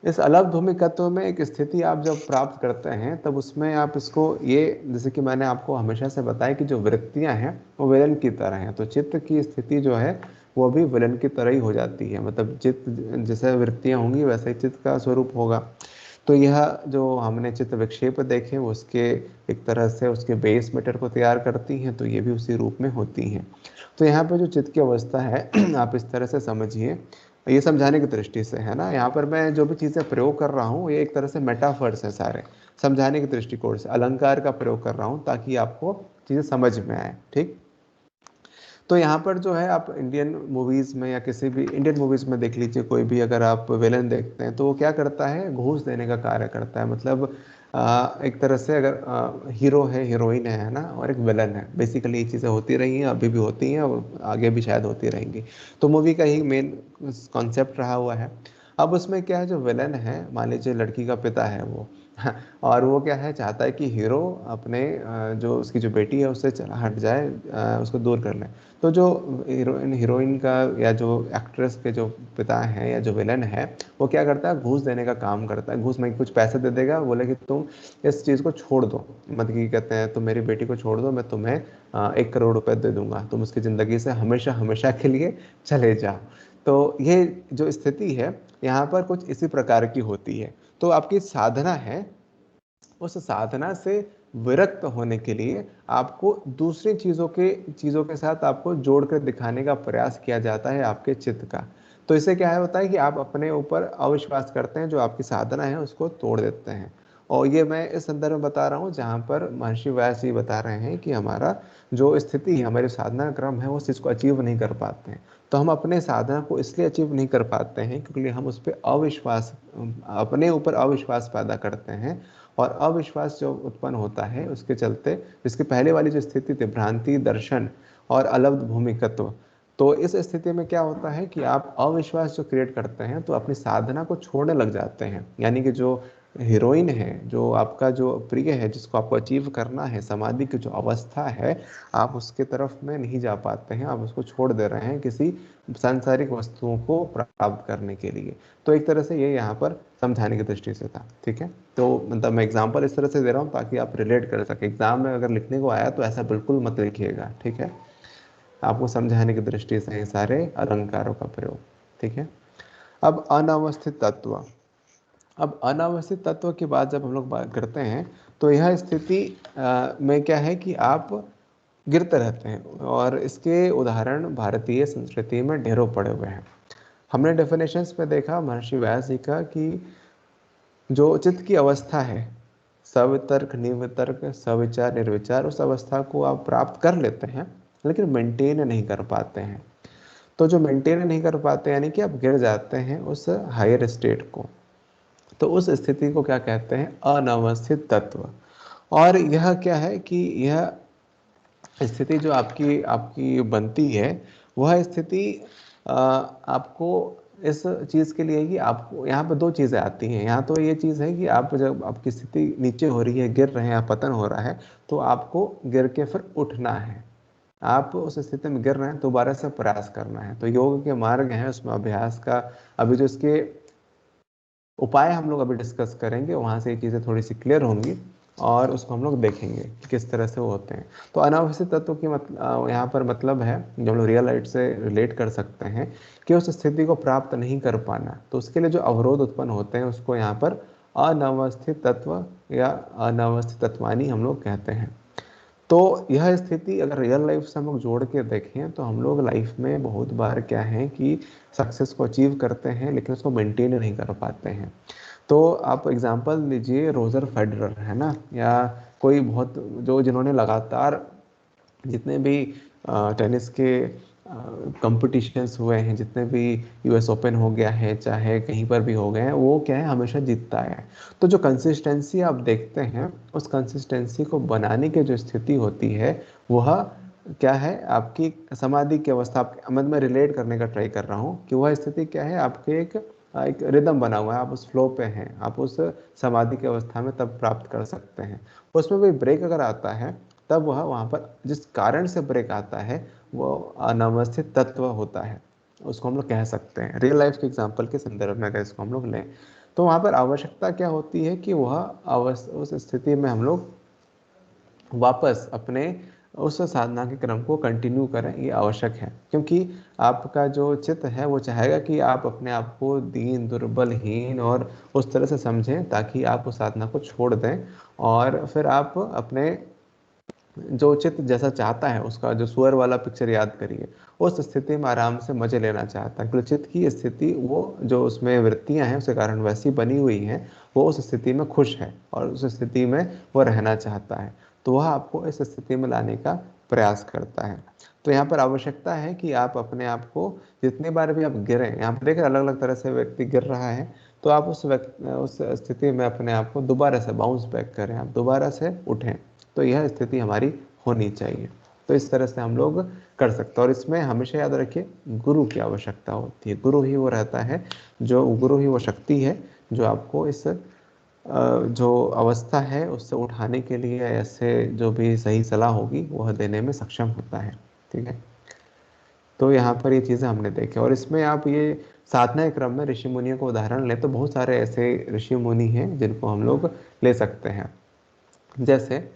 इस अलब्ध भूमिकत्व में एक स्थिति आप जब प्राप्त करते हैं तब उसमें आप इसको ये, जैसे कि मैंने आपको हमेशा से बताया कि जो वृत्तियां हैं वो विलन की तरह हैं, तो चित्त की स्थिति जो है वो भी विलन की तरह ही हो जाती है। मतलब चित्त जैसे वृत्तियां होंगी वैसे ही चित्त का स्वरूप होगा। तो यह जो हमने चित्त विक्षेप देखे उसके एक तरह से उसके बेस मैटर को तैयार करती हैं, तो ये भी उसी रूप में होती हैं। तो यहाँ पर जो चित्त की अवस्था है आप इस तरह से समझिए, ये समझाने की दृष्टि से है ना, यहाँ पर मैं जो भी चीज़ें प्रयोग कर रहा हूँ ये एक तरह से मेटाफर्स है, सारे समझाने के दृष्टिकोण से अलंकार का प्रयोग कर रहा हूँ ताकि आपको चीज़ें समझ में आए। ठीक, तो यहाँ पर जो है आप इंडियन मूवीज़ में या किसी भी इंडियन मूवीज़ में देख लीजिए, कोई भी अगर आप विलन देखते हैं तो वो क्या करता है, घूस देने का कार्य करता है। मतलब एक तरह से अगर हीरो है हीरोइन है ना, और एक विलन है, बेसिकली ये चीज़ें होती रही हैं, अभी भी होती हैं और आगे भी शायद होती रहेंगी। तो मूवी का ही मेन कॉन्सेप्ट रहा हुआ है। अब उसमें क्या है, जो विलन है मान लीजिए लड़की का पिता है वो और वो क्या है, चाहता है कि हीरो अपने जो उसकी जो बेटी है उससे हट जाए, उसको दूर कर ले। तो जो हीरोइन का या जो एक्ट्रेस के जो पिता हैं या जो विलन है वो क्या करता है, घूस देने का काम करता है। घूस में कुछ पैसे दे देगा, बोले कि तुम इस चीज़ को छोड़ दो, मतलब कि कहते हैं तुम मेरी बेटी को छोड़ दो, मैं तुम्हें 1 करोड़ रुपए दे दूंगा, तुम उसकी ज़िंदगी से हमेशा हमेशा के लिए चले जाओ। तो ये जो स्थिति है यहाँ पर कुछ इसी प्रकार की होती है। तो आपकी साधना है, उस साधना से विरक्त होने के लिए आपको दूसरी चीज़ों के साथ आपको जोड़कर दिखाने का प्रयास किया जाता है आपके चित्त का। तो इससे क्या होता है कि आप अपने ऊपर अविश्वास करते हैं, जो आपकी साधना है उसको तोड़ देते हैं। और ये मैं इस संदर्भ में बता रहा हूँ जहाँ पर महर्षि व्यास जी बता रहे हैं कि हमारा जो स्थिति है, हमारे साधना क्रम है, उस चीज़ को अचीव नहीं कर पाते हैं। तो हम अपने साधना को इसलिए अचीव नहीं कर पाते हैं क्योंकि हम उस पर अविश्वास, अपने ऊपर अविश्वास पैदा करते हैं। और अविश्वास जो उत्पन्न होता है उसके चलते, इसके पहले वाली जो स्थिति थी भ्रांति दर्शन और अलब्ध भूमिकत्व, तो इस स्थिति में क्या होता है कि आप अविश्वास जो क्रिएट करते हैं तो अपनी साधना को छोड़ने लग जाते हैं। यानी कि जो हीरोइन है, जो आपका जो प्रिय है, जिसको आपको अचीव करना है, समाधि की जो अवस्था है, आप उसके तरफ में नहीं जा पाते हैं, आप उसको छोड़ दे रहे हैं किसी सांसारिक वस्तुओं को प्राप्त करने के लिए। तो एक तरह से ये यहाँ पर समझाने की दृष्टि से था। ठीक है, तो मतलब मैं एग्जाम्पल इस तरह से दे रहा हूँ ताकि आप रिलेट कर सकें। एग्जाम में अगर लिखने को आया तो ऐसा बिल्कुल मत लिखिएगा। ठीक है, आपको समझाने की दृष्टि से ये सारे अलंकारों का प्रयोग। ठीक है, अब अनावस्थित तत्व। अब अनावस्थित तत्व की बात जब हम लोग बात करते हैं तो यह स्थिति में क्या है कि आप गिरते रहते हैं, और इसके उदाहरण भारतीय संस्कृति में ढेरों पड़े हुए हैं। हमने डेफिनेशंस में देखा महर्षि व्यास जी का कि जो चित्त की अवस्था है, सवितर्क निर्वितर्क सविचार निर्विचार, उस अवस्था को आप प्राप्त कर लेते हैं लेकिन मेंटेन नहीं कर पाते हैं। तो जो मेंटेन नहीं कर पाते यानी कि आप गिर जाते हैं उस हायर स्टेट को, तो उस स्थिति को क्या कहते हैं? अनवस्थित तत्व। और यह क्या है कि यह स्थिति जो आपकी आपकी बनती है, वह स्थिति आपको इस चीज़ के लिए है कि आपको यहाँ पर दो चीज़ें आती हैं। यहाँ तो ये चीज़ है कि आप जब आपकी स्थिति नीचे हो रही है, गिर रहे हैं, पतन हो रहा है, तो आपको गिर के फिर उठना है। आप उस स्थिति में गिर रहे हैं, दोबारा से प्रयास करना है। तो योग के मार्ग हैं, उसमें अभ्यास का अभी जो इसके उपाय हम लोग अभी डिस्कस करेंगे, वहाँ से ये चीज़ें थोड़ी सी क्लियर होंगी और उसको हम लोग देखेंगे कि किस तरह से वो होते हैं। तो अनावस्थित तत्व की यहाँ पर मतलब है, जो हम लोग रियल लाइफ से रिलेट कर सकते हैं, कि उस स्थिति को प्राप्त नहीं कर पाना। तो उसके लिए जो अवरोध उत्पन्न होते हैं उसको यहाँ पर अनावस्थित तत्व या अनावस्थित तत्वानी हम लोग कहते हैं। तो यह स्थिति अगर रियल लाइफ से हम लोग जोड़ के देखें तो हम लोग लाइफ में बहुत बार क्या है कि सक्सेस को अचीव करते हैं लेकिन उसको मेंटेन नहीं कर पाते हैं। तो आप एग्जांपल लीजिए रोजर फेडरर, है ना, या कोई बहुत जो जिन्होंने लगातार जितने भी टेनिस के कंपटीशंस हुए हैं, जितने भी यूएस ओपन हो गया है, चाहे कहीं पर भी हो गए हैं, वो क्या है, हमेशा जीतता है। तो जो कंसिस्टेंसी आप देखते हैं, उस कंसिस्टेंसी को बनाने की जो स्थिति होती है वह क्या है, आपकी समाधि की अवस्था। आप में रिलेट करने का ट्राई कर रहा हूँ कि वह स्थिति क्या है, आपके एक रिदम बना हुआ है, आप उस फ्लो पे हैं, आप उस समाधि की अवस्था में तब प्राप्त कर सकते हैं। उसमें कोई ब्रेक अगर आता है तब वह वहाँ पर जिस कारण से ब्रेक आता है वो अनावस्थित तत्व होता है, उसको हम लोग कह सकते हैं। रियल लाइफ के एग्जांपल के संदर्भ में अगर इसको हम लोग लें तो वहाँ पर आवश्यकता क्या होती है कि वह उस स्थिति में हम लोग वापस अपने उस साधना के क्रम को कंटिन्यू करें, ये आवश्यक है। क्योंकि आपका जो चित्त है वो चाहेगा कि आप अपने आप को दीन, दुर्बल, हीन और उस तरह से समझें ताकि आप उस साधना को छोड़ दें और फिर आप अपने जो चित्त जैसा चाहता है, उसका जो सुअर वाला पिक्चर याद करिए, उस स्थिति में आराम से मजे लेना चाहता है। क्योंकि चित्त की स्थिति, वो जो उसमें वृत्तियां हैं उसके कारण वैसी बनी हुई हैं, वो उस स्थिति में खुश है और उस स्थिति में वो रहना चाहता है। तो वह आपको इस स्थिति में लाने का प्रयास करता है। तो यहाँ पर आवश्यकता है कि आप अपने आप को जितनी बार भी आप गिरे, यहाँ पर देखें अलग अलग तरह से व्यक्ति गिर रहा है, तो आप उस स्थिति में अपने आप को दोबारा से बाउंस बैक करें, आप दोबारा से उठें। तो यह स्थिति हमारी होनी चाहिए। तो इस तरह से हम लोग कर सकते हैं। और इसमें हमेशा याद रखिए, गुरु की आवश्यकता होती है। गुरु ही वो रहता है, जो गुरु ही वो शक्ति है जो आपको इस जो अवस्था है उससे उठाने के लिए ऐसे जो भी सही सलाह होगी वह देने में सक्षम होता है। ठीक है, तो यहाँ पर ये चीज़ें हमने देखी। और इसमें आप ये साधना के क्रम में ऋषि मुनियों को उदाहरण लें तो बहुत सारे ऐसे ऋषि मुनि हैं जिनको हम लोग ले सकते हैं। जैसे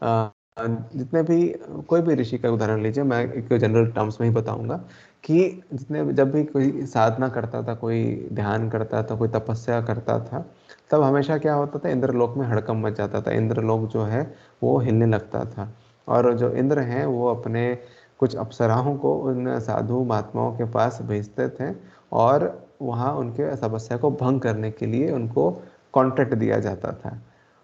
जितने भी, कोई भी ऋषि का उदाहरण लीजिए, मैं एक जनरल टर्म्स में ही बताऊंगा कि जितने जब भी कोई साधना करता था, कोई ध्यान करता था, कोई तपस्या करता था, तब हमेशा क्या होता था, इंद्रलोक में हड़कंप मच जाता था। इंद्रलोक जो है वो हिलने लगता था और जो इंद्र हैं वो अपने कुछ अप्सराओं को उन साधु महात्माओं के पास भेजते थे और वहाँ उनके तपस्या को भंग करने के लिए उनको कॉन्ट्रैक्ट दिया जाता था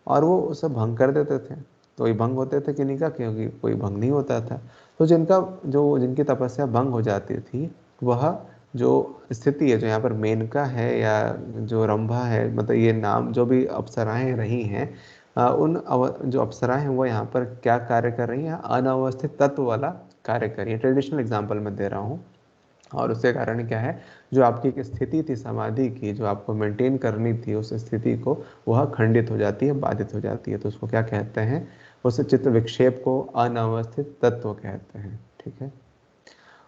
और वो उसे भंग कर देते थे। तो ये भंग होते थे किन्हीं का, क्योंकि कोई भंग नहीं होता था। तो जिनकी तपस्या भंग हो जाती थी, वह जो स्थिति है, जो यहाँ पर मेनका है या जो रंभा है, मतलब ये नाम जो भी अप्सराएं रही हैं, जो अप्सराएं हैं वो यहाँ पर क्या कार्य कर रही हैं, अनावस्थित तत्व वाला कार्य कर रही है। ट्रेडिशनल एग्जाम्पल मैं दे रहा हूँ। और उसके कारण क्या है, जो आपकी एक स्थिति थी समाधि की, जो आपको मेंटेन करनी थी, उस स्थिति को वह खंडित हो जाती है, बाधित हो जाती है। तो उसको क्या कहते हैं, उस चित्त विक्षेप को अनावस्थित तत्व कहते हैं। ठीक है,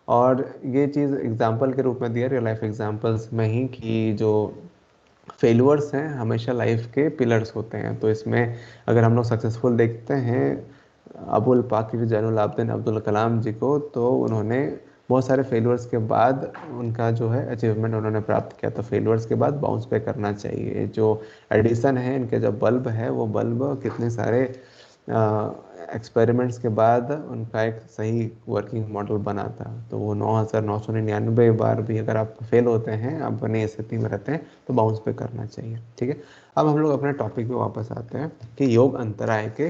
और ये चीज़ एग्जाम्पल के रूप में दिया रियल लाइफ एग्जाम्पल्स में ही कि जो फेलियर्स हैं हमेशा लाइफ के पिलर्स होते हैं। तो इसमें अगर हम लोग सक्सेसफुल देखते हैं अबुल पाकिर जैनुल आबदीन अब्दुल कलाम जी को, तो उन्होंने बहुत सारे फेलियर्स के बाद उनका जो है अचीवमेंट उन्होंने प्राप्त किया। तो फेलियर्स के बाद बाउंस बैक करना चाहिए। जो एडिसन है, इनके जो बल्ब है, वो बल्ब कितने सारे एक्सपेरिमेंट्स के बाद उनका एक सही वर्किंग मॉडल बना था। तो वो 9,999 बार भी अगर आप फेल होते हैं, आप अपनी स्थिति में रहते हैं, तो बाउंस पे करना चाहिए। ठीक है, अब हम लोग अपने टॉपिक पे वापस आते हैं कि योग अंतराय के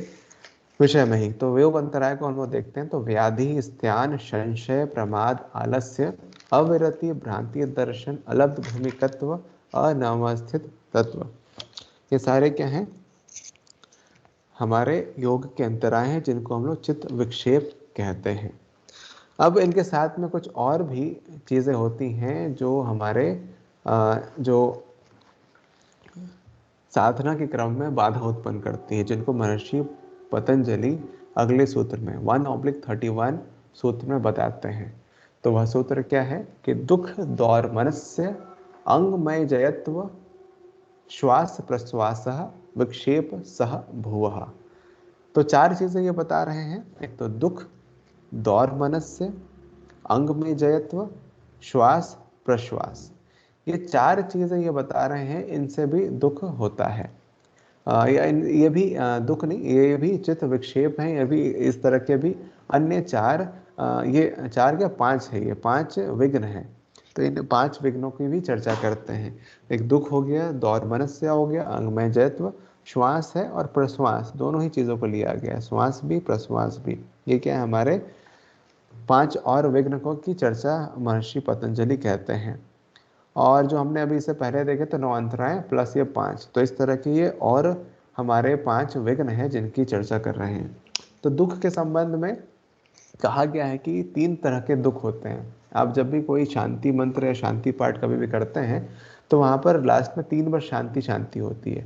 विषय में ही। तो योग अंतराय को हम लोग देखते हैं। तो व्याधि, स्त्यान, संशय, प्रमाद, आलस्य, अविरति, भ्रांति दर्शन, अलब्ध भूमिकत्व, अनवस्थित तत्व, ये सारे क्या हैं? हमारे योग के अंतराय हैं, जिनको हम लोग चित्त विक्षेप कहते हैं। अब इनके साथ में कुछ और भी चीज़ें होती हैं जो हमारे जो साधना के क्रम में बाधा उत्पन्न करती है, जिनको महर्षि पतंजलि अगले सूत्र में 1/31 सूत्र में बताते हैं। तो वह सूत्र क्या है कि दुख दौर मनस्य अंगमय जयत्व श्वास प्रश्वास विक्षेप सह भुवः। तो चार चीजें ये बता रहे हैं। एक तो दुख दौर मनस्य, अंग में जयत्व, श्वास प्रश्वास, ये चार चीजें ये बता रहे हैं, इनसे भी दुख होता है। ये भी दुख नहीं, ये भी चित्त विक्षेप हैं। ये भी इस तरह के भी अन्य चार, ये चार क्या पांच है, ये 5 विघ्न हैं। तो इन 5 विघ्नों की भी चर्चा करते हैं। एक दुख हो गया, दौर मनस्य हो गया, अंगमय जयत्व, श्वास है और प्रश्वास, दोनों ही चीजों को लिया गया है, श्वास भी प्रश्वास भी। ये क्या है? हमारे 5 और विघ्नकों की चर्चा महर्षि पतंजलि कहते हैं। और जो हमने अभी इससे पहले देखे तो 9 अंतराय प्लस ये 5, तो इस तरह के ये और हमारे 5 विघ्न हैं जिनकी चर्चा कर रहे हैं। तो दुख के संबंध में कहा गया है कि 3 तरह के दुख होते हैं। आप जब भी कोई शांति मंत्र या शांति पाठ कभी भी करते हैं, तो वहाँ पर लास्ट में 3 बार शांति शांति होती है।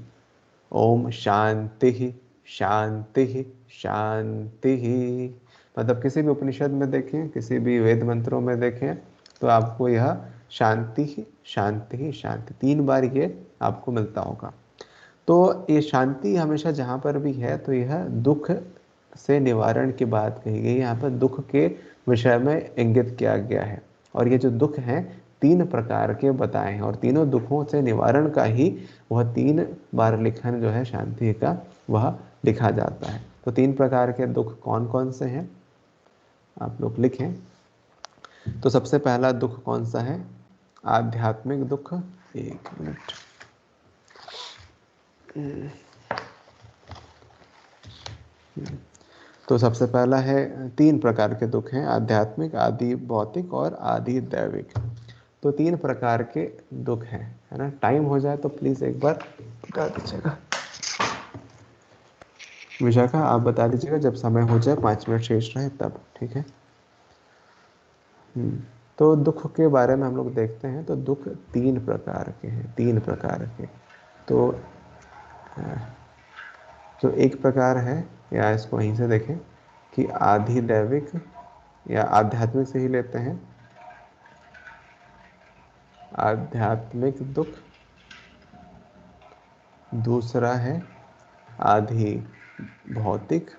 ओम शांति शांति शांति। मतलब किसी भी उपनिषद में देखें, किसी भी वेद मंत्रों में देखें, तो आपको यह शांति शांति शांति 3 बार ये आपको मिलता होगा। तो ये शांति हमेशा जहाँ पर भी है, तो यह दुख से निवारण की बात कही गई। यहाँ पर दुख के विषय में इंगित किया गया है। और ये जो दुख हैं 3 प्रकार के बताए हैं, और तीनों दुखों से निवारण का ही वह 3 बार लिखन जो है शांति का, वह लिखा जाता है। तो 3 प्रकार के दुख कौन कौन से हैं आप लोग लिखें। तो सबसे पहला दुख कौन सा है? आध्यात्मिक दुख। एक मिनट, तो सबसे पहला है, 3 प्रकार के दुख हैं, आध्यात्मिक, आदि भौतिक और आदि दैविक। तो 3 प्रकार के दुख हैं, है ना। टाइम हो जाए तो प्लीज एक बार बता दीजिएगा। विशाखा आप बता दीजिएगा जब समय हो जाए, 5 मिनट शेष रहे तब, ठीक है। तो दुख के बारे में हम लोग देखते हैं। तो दुख 3 प्रकार के हैं, 3 प्रकार के। तो एक प्रकार है, या इसको वहीं से देखें कि आधि दैविक या आध्यात्मिक से ही लेते हैं, आध्यात्मिक दुख। दूसरा है आधि भौतिक,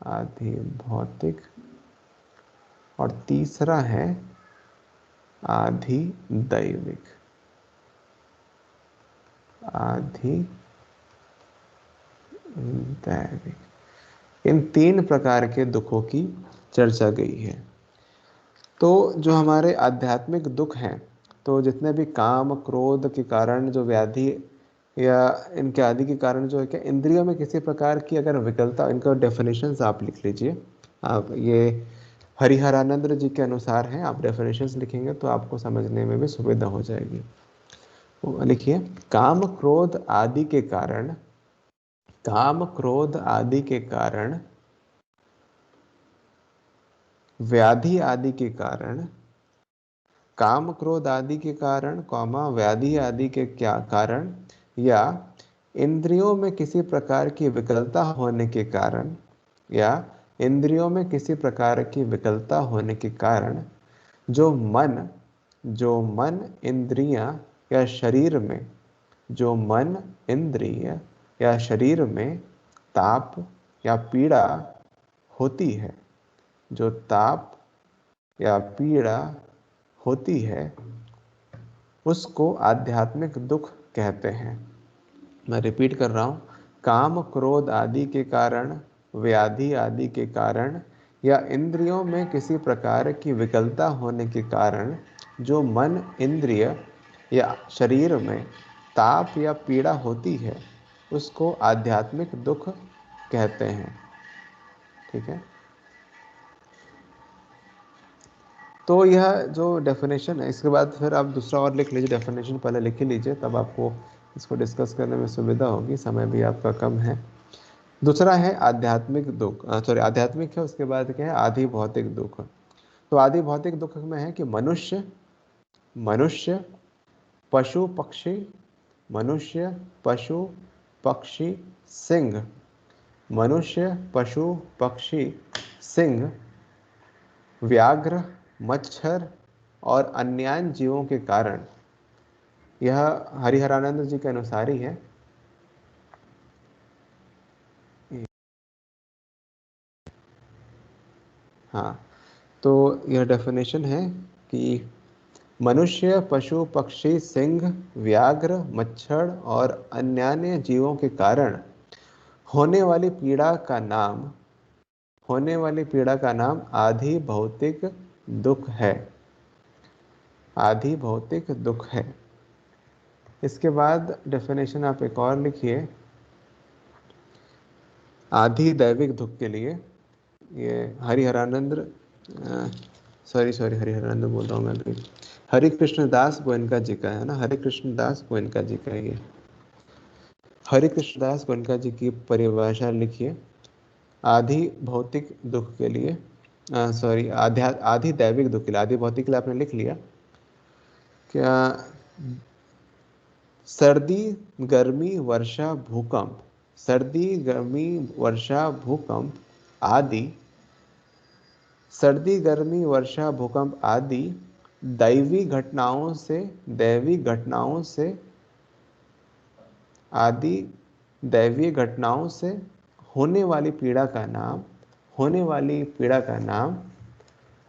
आधि भौतिक, और तीसरा है आधि दैविक, आधि दैविक। इन 3 प्रकार के दुखों की चर्चा गई है। तो जो हमारे आध्यात्मिक दुख हैं, तो जितने भी काम क्रोध के कारण जो व्याधि या इनके आदि के कारण जो है क्या, इंद्रियों में किसी प्रकार की अगर विकलता, इनका डेफिनेशंस आप लिख लीजिए। आप ये हरिहरानंद जी के अनुसार हैं, आप डेफिनेशंस लिखेंगे तो आपको समझने में भी सुविधा हो जाएगी। लिखिए, काम क्रोध आदि के कारण, काम क्रोध आदि के कारण, व्याधि आदि के कारण, काम क्रोध आदि के कारण, व्याधि आदि के क्या कारण, या इंद्रियों में किसी प्रकार की विकलता होने के कारण, या इंद्रियों में किसी प्रकार की विकलता होने के कारण जो मन इंद्रियां या शरीर में, जो मन इंद्रिय या शरीर में ताप या पीड़ा होती है, जो ताप या पीड़ा होती है, उसको आध्यात्मिक दुख कहते हैं। मैं रिपीट कर रहा हूँ, काम क्रोध आदि के कारण, व्याधि आदि के कारण या इंद्रियों में किसी प्रकार की विकलता होने के कारण जो मन, इंद्रिय या शरीर में ताप या पीड़ा होती है उसको आध्यात्मिक दुख कहते हैं। ठीक है, तो यह जो डेफिनेशन है, इसके बाद फिर आप दूसरा और लिख लीजिए, डेफिनेशन पहले लिख ही लीजिए, तब आपको इसको डिस्कस करने में सुविधा होगी, समय भी आपका कम है। दूसरा है आध्यात्मिक दुख, सॉरी आध्यात्मिक है, उसके बाद क्या है आधि भौतिक दुख। तो आधि भौतिक दुख में है कि मनुष्य पशु पक्षी, मनुष्य पशु पक्षी सिंह, मनुष्य पशु पक्षी सिंह, व्याघ्र, मच्छर और अन्य जीवों के कारण, यह हरिहरानंद जी के अनुसार ही है। हाँ, तो यह डेफिनेशन है कि मनुष्य पशु पक्षी सिंह, व्याघ्र, मच्छर और अन्य जीवों के कारण होने वाली पीड़ा का नाम आधि भौतिक दुख है। आधि भौतिक दुख है। इसके बाद डेफिनेशन आप एक और लिखिए आधि दैविक दुख के लिए। ये हरिहरानंद हरिहरानंद बोल रहा हूँ मैं अभी, हरि कृष्ण दास गोयनका जी का है ना, हरि कृष्ण दास गोयनका जी का ये, हरि कृष्ण दास गोयनका जी की परिभाषा लिखिए आधि भौतिक दुख के लिए, आधि दैविक दुख के लिए। आधि भौतिक के लिए आपने लिख लिया क्या, सर्दी गर्मी वर्षा भूकंप, सर्दी गर्मी वर्षा भूकंप आदि, सर्दी गर्मी वर्षा भूकंप आदि दैवी घटनाओं से, दैवी घटनाओं से, आदि दैवीय घटनाओं से होने वाली पीड़ा का नाम, होने वाली पीड़ा का नाम,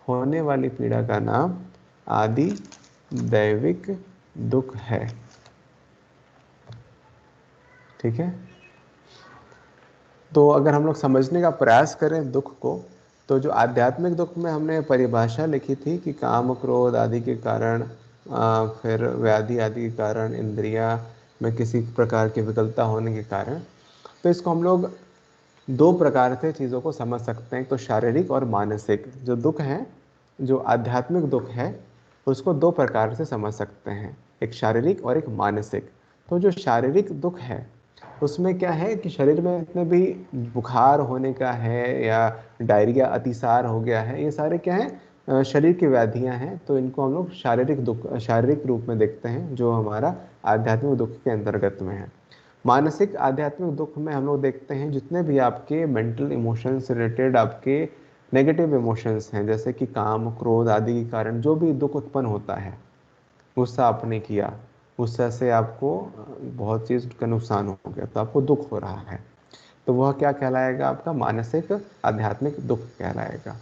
होने वाली पीड़ा का नाम आदि दैविक दुख है। ठीक है, तो अगर हम लोग समझने का प्रयास करें दुख को, तो जो आध्यात्मिक दुख में हमने परिभाषा लिखी थी कि काम क्रोध आदि के कारण, फिर व्याधि आदि के कारण, इंद्रिया में किसी प्रकार की विकलता होने के कारण, तो इसको हम लोग दो प्रकार से चीज़ों को समझ सकते हैं। तो शारीरिक और मानसिक जो दुख है, जो आध्यात्मिक दुख है, उसको दो प्रकार से समझ सकते हैं, एक शारीरिक और एक मानसिक। तो जो शारीरिक दुख है उसमें क्या है कि शरीर में जितने भी बुखार होने का है या डायरिया, अतिसार हो गया है, ये सारे क्या है शरीर की व्याधियां हैं। तो इनको हम लोग शारीरिक दुख, शारीरिक रूप में देखते हैं, जो हमारा आध्यात्मिक दुख के अंतर्गत में है। मानसिक आध्यात्मिक दुख में हम लोग देखते हैं जितने भी आपके मेंटल इमोशंस से रिलेटेड आपके नेगेटिव इमोशंस हैं, जैसे कि काम क्रोध आदि के कारण जो भी दुख उत्पन्न होता है, गुस्सा आपने किया, गुस्सा से आपको बहुत चीज़ का नुकसान हो गया, तो आपको दुख हो रहा है, तो वह क्या कहलाएगा, आपका मानसिक आध्यात्मिक दुख कहलाएगा।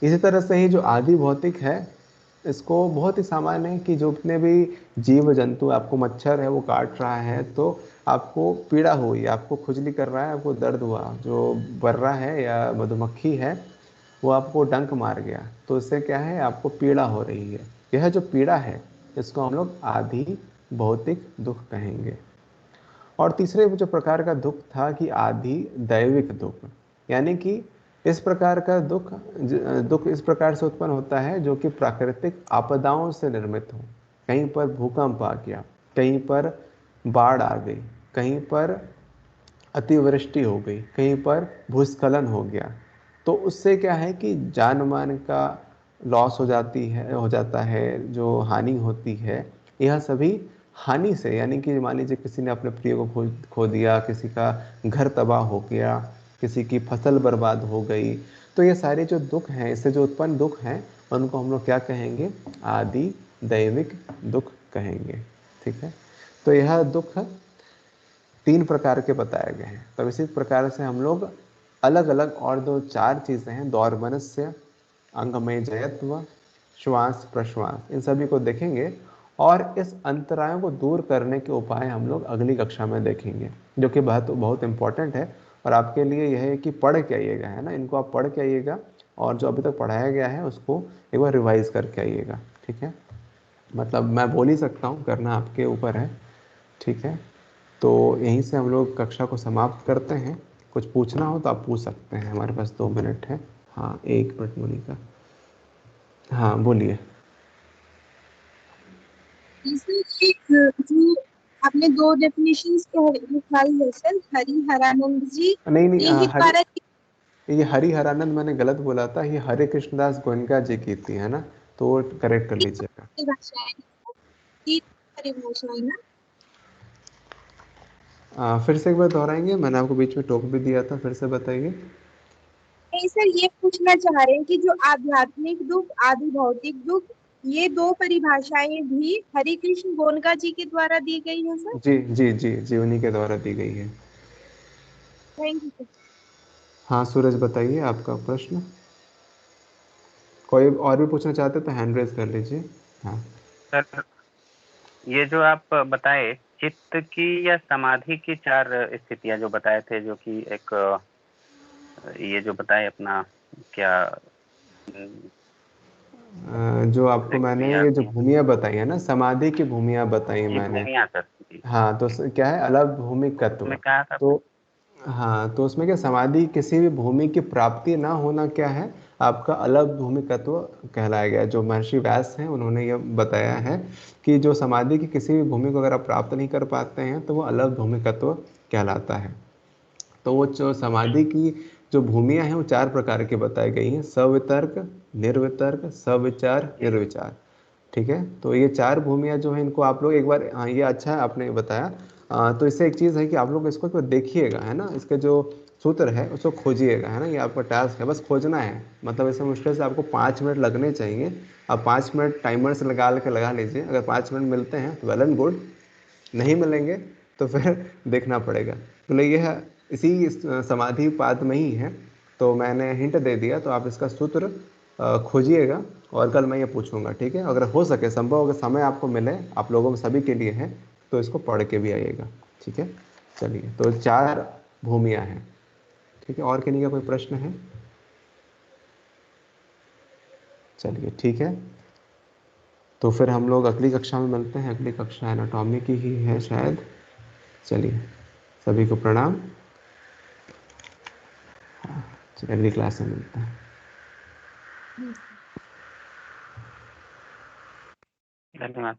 इसी तरह से ही जो आदि भौतिक है, इसको बहुत ही सामान्य है कि जो जितने भी जीव जंतु, आपको मच्छर है वो काट रहा है तो आपको पीड़ा हुई, आपको खुजली कर रहा है, आपको दर्द हुआ, जो बर्रा है या मधुमक्खी है वो आपको डंक मार गया, तो इससे क्या है, आपको पीड़ा हो रही है। यह जो पीड़ा है इसको हम लोग आधि भौतिक दुख कहेंगे। और तीसरे जो प्रकार का दुख था कि आधि दैविक दुख, यानी कि इस प्रकार का दुख इस प्रकार से उत्पन्न होता है जो कि प्राकृतिक आपदाओं से निर्मित हो। कहीं पर भूकंप आ गया, कहीं पर बाढ़ आ गई, कहीं पर अतिवृष्टि हो गई, कहीं पर भूस्खलन हो गया, तो उससे क्या है कि जान मान का लॉस हो जाता है, जो हानि होती है, यह सभी हानि से, यानी कि मान लीजिए किसी ने अपने प्रिय को खो दिया, किसी का घर तबाह हो गया, किसी की फसल बर्बाद हो गई, तो ये सारे जो दुख हैं, इससे जो उत्पन्न दुख हैं, उनको हम लोग क्या कहेंगे, आदि दैविक दुख कहेंगे। ठीक है, तो यह दुख तीन प्रकार के बताए गए हैं। तब इसी प्रकार से हम लोग अलग अलग और दो चार चीज़ें हैं, दौर्मनस्य, अंगमय जयत्व, श्वास प्रश्वास, इन सभी को देखेंगे और इस अंतरायों को दूर करने के उपाय हम लोग अगली कक्षा में देखेंगे, जो कि बहुत बहुत इम्पोर्टेंट है। और आपके लिए यह है कि पढ़ के आइएगा, है ना, इनको आप पढ़ के आइएगा और जो अभी तक पढ़ाया गया है उसको एक बार रिवाइज करके आइएगा, ठीक है। मतलब मैं बोल ही सकता हूँ, करना आपके ऊपर है, ठीक है। तो यहीं से हम लोग कक्षा को समाप्त करते हैं। कुछ पूछना हो तो आप पूछ सकते हैं, हमारे पास 2 मिनट है। हाँ 1 मिनट मोनिका, हाँ बोलिए।
जो आपने 2 डेफिनेशंस निकाली है सर, हरिहरानंद जी
नहीं नहीं,
ये ही द्वारा
ये हरिहरानंद मैंने गलत बोला था, ये हरे कृष्णदास गोयनका जी की थी, है ना, तो वो करेक्ट कर लीजिएगा।
भाषाएं ना।
फिर से एक बार दोहराएंगे, मैंने आपको बीच में टोक भी दिया था, फिर से बताइए।
नहीं सर, ये पूछना चाह रहे हैं कि जो आध्यात्मिक दुख, आदि भौतिक दुख, ये 2 परिभाषाएं भी हरि कृष्ण गोनका जी के द्वारा दी गई है सर।
जी जी जी जी, उन्हीं के द्वारा दी गई है।
Thank you sir.
हाँ सूरज बताइए आपका प्रश्न। कोई और भी पूछना चाहते तो हैंड रेज कर लीजिए। हाँ
सर, ये जो आप बताए चित्त की या समाधि की 4 स्थितियां जो बताए थे, जो कि एक ये जो बताए अपना क्या
जो आपको मैंने ये जो भूमिया बताई है ना, समाधि की भूमिया बताई मैंने।
भूमिया सर जी।
हाँ तो क्या है, अलग भूमिकत्व।
उसमें कहा था
तो हाँ, तो उसमें क्या, समाधि किसी भी भूमि की प्राप्ति ना होना क्या है, आपका अलग भूमिकत्व कहलाया गया। जो महर्षि व्यास हैं उन्होंने ये बताया है कि जो समाधि की किसी भी भूमि को अगर आप प्राप्त नहीं कर पाते हैं तो वो अलग भूमिकत्व कहलाता है। तो वो जो समाधि की जो भूमियाँ हैं वो 4 प्रकार की बताई गई हैं, सवितर्क, निर्वितर्क, सविचार, निर्विचार, ठीक है। तो ये 4 भूमियाँ जो हैं इनको आप लोग एक बार, हाँ ये अच्छा है आपने बताया। तो इससे एक चीज़ है कि आप लोग इसको एक बार देखिएगा, है ना, इसके जो सूत्र है उसको खोजिएगा, है ना, ये आपका टास्क है, बस खोजना है। मतलब इसमें मुश्किल से आपको 5 मिनट लगने चाहिए। आप 5 मिनट टाइमर से लगा लीजिए। अगर 5 मिनट मिलते हैं तो वेल एंड गुड, नहीं मिलेंगे तो फिर देखना पड़ेगा। तो ये है, इसी समाधि पाद में ही है। तो मैंने हिंट दे दिया, तो आप इसका सूत्र खोजिएगा और कल मैं ये पूछूंगा, ठीक है। अगर हो सके, संभव अगर समय आपको मिले, आप लोगों में सभी के लिए है, तो इसको पढ़ के भी आइएगा, ठीक है। चलिए, तो 4 भूमियाँ हैं, ठीक है। और किन्हीं का कोई प्रश्न है? चलिए ठीक है, तो फिर हम लोग अगली कक्षा में मिलते हैं। अगली कक्षा एनाटॉमी की ही है शायद। चलिए, सभी को प्रणाम। हाँ, चलिए अगली क्लास में मिलते हैं।
धन्यवाद।